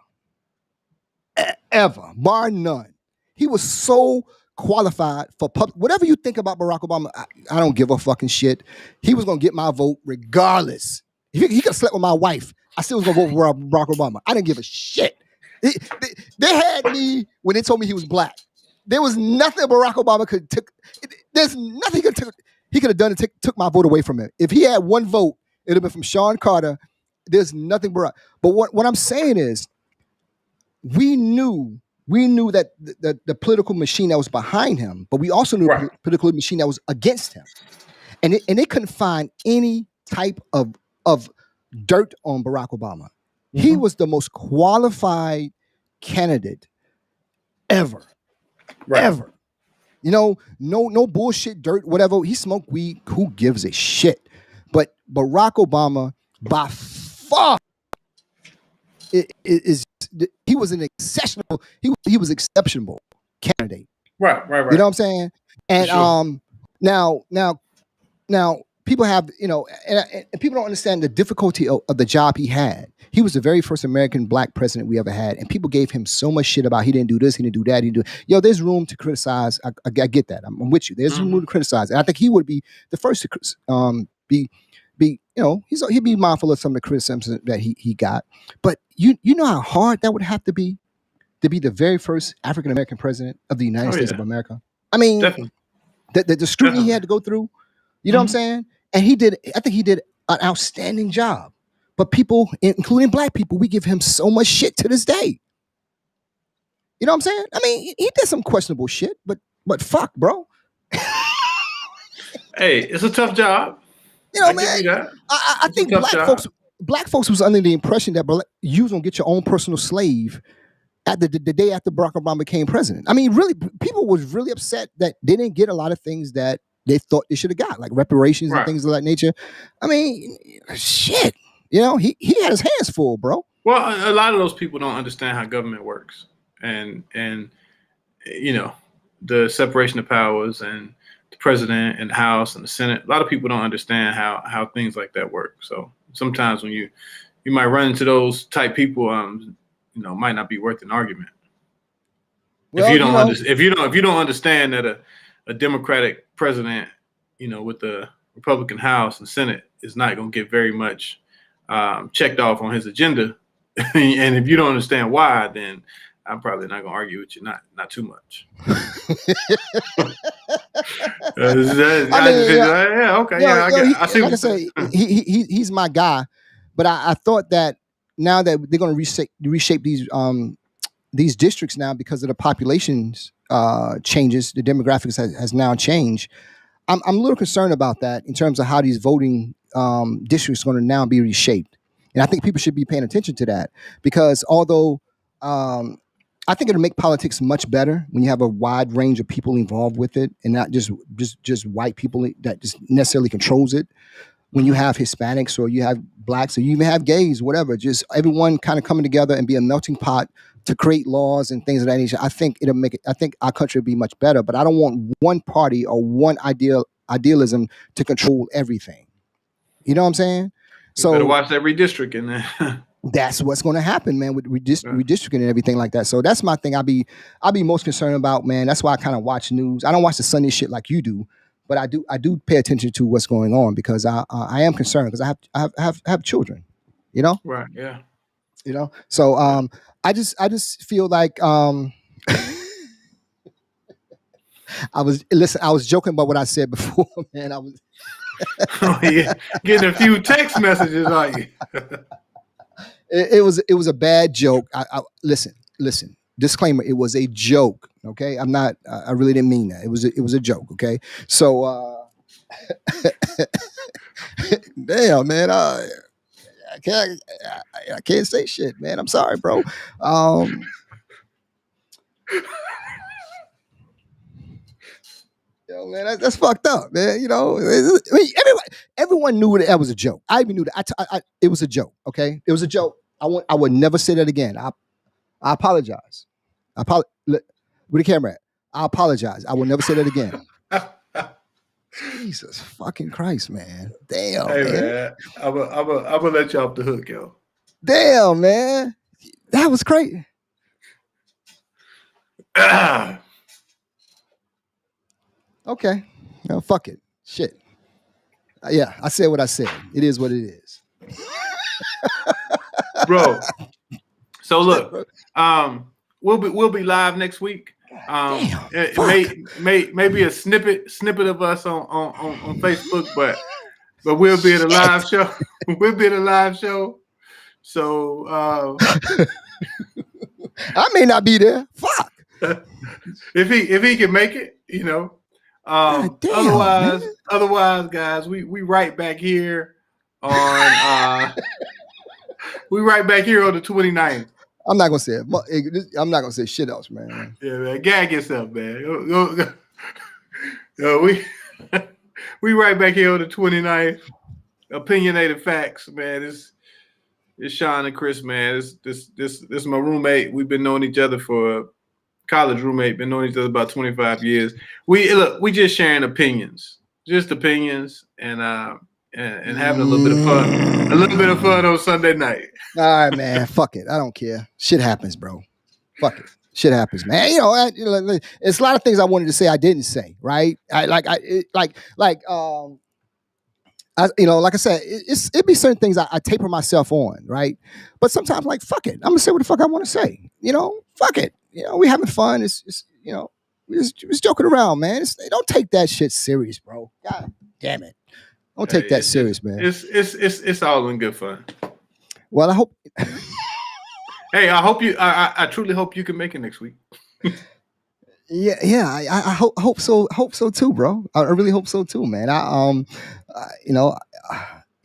bar none. He was so qualified for public. Whatever you think about Barack Obama, I don't give a fucking shit. He was gonna get my vote regardless. He could have slept with my wife. I still was gonna vote for Barack Obama. I didn't give a shit. They had me when they told me he was black. There was nothing Barack Obama could took. There's nothing he could have done to took my vote away from him. If he had one vote, it'd have been from Sean Carter. There's nothing Barack. But what I'm saying is, we knew that the political machine that was behind him, but we also knew the political machine that was against him, and they couldn't find any type of dirt on Barack Obama. Mm-hmm. He was the most qualified candidate ever. Ever. You know, no bullshit, dirt, whatever. He smoked weed. Who gives a shit? But Barack Obama, by far, he was an exceptional. He was exceptional candidate. Right. You know what I'm saying? And sure. Now people have, you know, and people don't understand the difficulty of the job he had. He was the very first American black president we ever had, and people gave him so much shit about he didn't do this, he didn't do that, he didn't do. Yo, there's room to criticize. I get that. I'm with you. There's room to criticize, and I think he would be the first to be. You know, he'd be mindful of some of the criticisms that he got. But you know how hard that would have to be the very first African American president of the United States of America. I mean, the scrutiny he had to go through. You know what I'm saying? And I think he did an outstanding job. But people, including black people, we give him so much shit to this day. You know what I'm saying? I mean, he did some questionable shit, but fuck, bro. Hey, it's a tough job. You know, man. I think black folks was under the impression that you was gonna get your own personal slave at the day after Barack Obama became president. I mean, really, people was really upset that they didn't get a lot of things that they thought they should have got, like reparations and things of that nature. I mean, shit. You know, he had his hands full, bro. Well, a lot of those people don't understand how government works, and you know, the separation of powers and the president and the House and the Senate. A lot of people don't understand how things like that work. So sometimes when you might run into those type people, you know, it might not be worth an argument. Well, if you don't understand that a Democratic president, you know, with the Republican House and Senate is not going to get very much checked off on his agenda, and if you don't understand why, then I'm probably not going to argue with you, not too much. I see. Like I say, he's my guy, but I thought that now that they're going to reshape these districts now because of the population's changes, the demographics has now changed. I'm a little concerned about that in terms of how these voting districts are going to now be reshaped. And I think people should be paying attention to that because although I think it'll make politics much better when you have a wide range of people involved with it and not just white people that just necessarily controls it. When you have Hispanics or you have blacks or you even have gays, whatever, just everyone kind of coming together and be a melting pot to create laws and things of that nature, I think it'll make it. I think our country will be much better. But I don't want one party or one idealism to control everything. You know what I'm saying? You better watch that redistricting there. That's what's going to happen, man, with redistricting and everything like that. So that's my thing. I'll be most concerned about, man. That's why I kind of watch news. I don't watch the Sunday shit like you do, but I do pay attention to what's going on because I am concerned because I have children, you know. Right. Yeah. You know. So I just feel like I was joking about what I said before, man. I was. Oh, yeah. Getting a few text messages on you. It was a bad joke. I listen. Disclaimer: it was a joke. Okay, I'm not. I really didn't mean that. It was a joke. Okay, so damn, man. I can't say shit, man. I'm sorry, bro. Yo, man, that's fucked up, man. You know, I mean, everyone knew that was a joke. I even knew that. It was a joke. Okay, it was a joke. I would never say that again. I apologize. Where the camera at? I apologize. I will never say that again. Jesus fucking Christ, man. Damn, hey, man. I'm gonna let you off the hook, yo. Damn, man. That was crazy. Okay. No, fuck it. Shit. Yeah, I said what I said. It is what it is. Bro. So look, we'll be live next week. Maybe a snippet of us on Facebook, but we'll be at a live show. We'll be at a live show. So I may not be there. Fuck. if he can make it, you know. Otherwise, guys, we right back here on we right back here on the 29th. I'm not gonna say it. I'm not gonna say shit else, man. Yeah, man. Gag yourself, man. We right back here on the 29th. Opinionated facts, man. It's Sean and Chris, man. This is my roommate. We've been knowing each other for college roommate. Been knowing each other about 25 years. We just sharing opinions, just opinions, and having a little bit of fun. A little bit of fun on Sunday night. All right, man. Fuck it. I don't care. Shit happens, bro. Fuck it. Shit happens, man. You know, it's a lot of things I wanted to say I didn't say. Right? Like I said, it be certain things I taper myself on, right? But sometimes, like, fuck it. I'm gonna say what the fuck I want to say. You know, fuck it. You know, we having fun. It's you know, we just joking around, man. Don't take that shit serious, bro. God damn it. Don't take that serious, man. It's all in good fun. Well, I hope. Hey, I hope you. I truly hope you can make it next week. Yeah. I hope so. Hope so too, bro. I really hope so too, man. I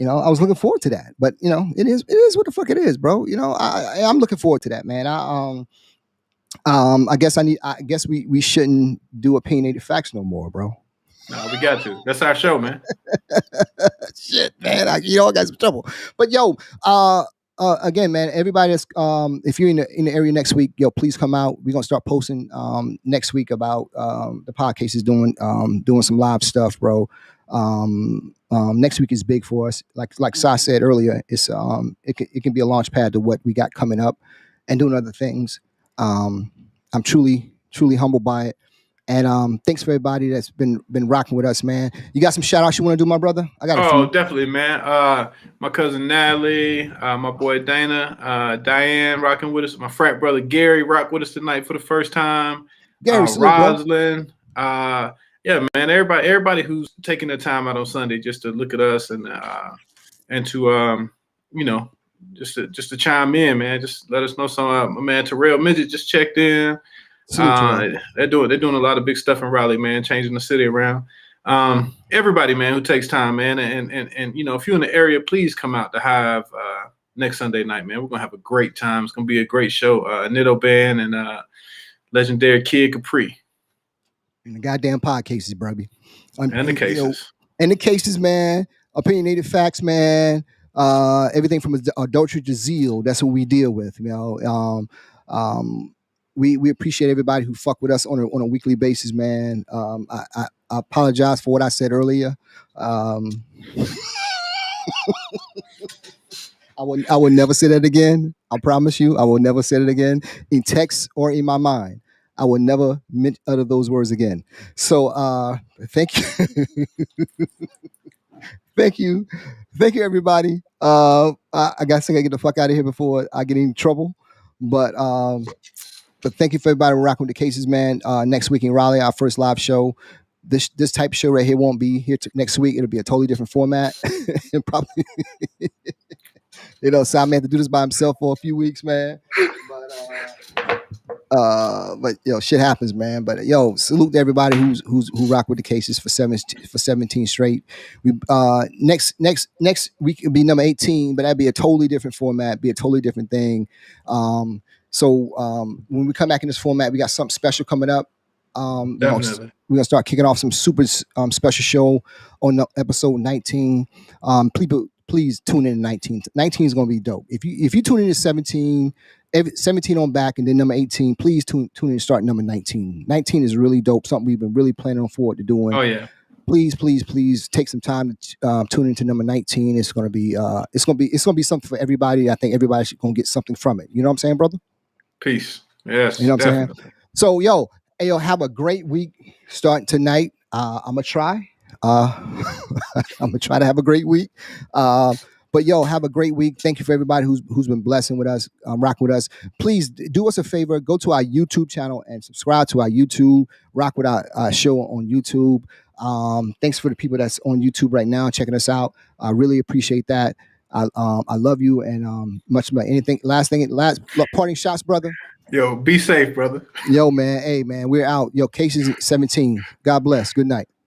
was looking forward to that, but you know, it is what the fuck it is, bro. You know, I'm looking forward to that, man. I guess we shouldn't do opinionated facts no more, bro. No, we got to. That's our show, man. Shit, man. I got some trouble. But yo, again, man, everybody that's if you're in the area next week, yo, please come out. We're gonna start posting next week about the Podcases doing some live stuff, bro. Next week is big for us. Like Sai said earlier, it's it can be a launch pad to what we got coming up and doing other things. I'm truly humbled by it. And thanks for everybody that's been rocking with us, man. You got some shout outs you want to do, my brother? I got a few. Definitely, man. My cousin Natalie, my boy Dana, Diane rocking with us. My frat brother Gary rocked with us tonight for the first time. Gary, Roslyn. Yeah, man. Everybody who's taking the time out on Sunday just to look at us and to you know, just to chime in, man. Just let us know some. My man Terrell Midget just checked in. They're doing a lot of big stuff in Raleigh, man, changing the city around. Everybody, man, who takes time, man, and you know, if you're in the area, please come out to Hive next Sunday night, man. We're gonna have a great time. It's gonna be a great show. Nitto Band and legendary Kid Capri. And the goddamn Podcases, brother. And the cases. You know, and the cases, man. Opinionated facts, man. Everything from adultery to zeal. That's what we deal with, you know. We appreciate everybody who fuck with us on a weekly basis, man. I apologize for what I said earlier. I will never say that again. I promise you, I will never say it again in text or in my mind. I will never utter those words again. So thank you. Thank you, everybody. I guess I gotta get the fuck out of here before I get in trouble. But thank you for everybody rocking with the cases, man. Next week in Raleigh, our first live show. This type of show right here won't be here next week. It'll be a totally different format. And probably, Sam may have to do this by himself for a few weeks, man. But shit happens, man. But salute to everybody who rock with the cases for 17 straight. We next week will be number 18, but that'd be a totally different format, be a totally different thing. So when we come back in this format, we got something special coming up. Definitely. We're gonna start kicking off some super special show on episode 19. Please tune in to 19. 19 is gonna be dope. If you tune in to 17, 17 on back, and then number 18, please tune in and start number 19. 19 is really dope. Something we've been really planning forward to doing. Oh yeah. Please take some time to tune into number 19. It's gonna be something for everybody. I think everybody's gonna get something from it. You know what I'm saying, brother? Peace. Yes. You know what I'm saying? So have a great week starting tonight. I'm gonna try. I'm gonna try to have a great week. But have a great week. Thank you for everybody who's been blessing with us, rocking with us. Please do us a favor. Go to our YouTube channel and subscribe to our YouTube. Rock with our show on YouTube. Thanks for the people that's on YouTube right now checking us out. I really appreciate that. I love you and much about anything. Last parting shots, brother. Yo, be safe, brother. Yo, man. Hey, man, we're out. Cases 17. God bless. Good night.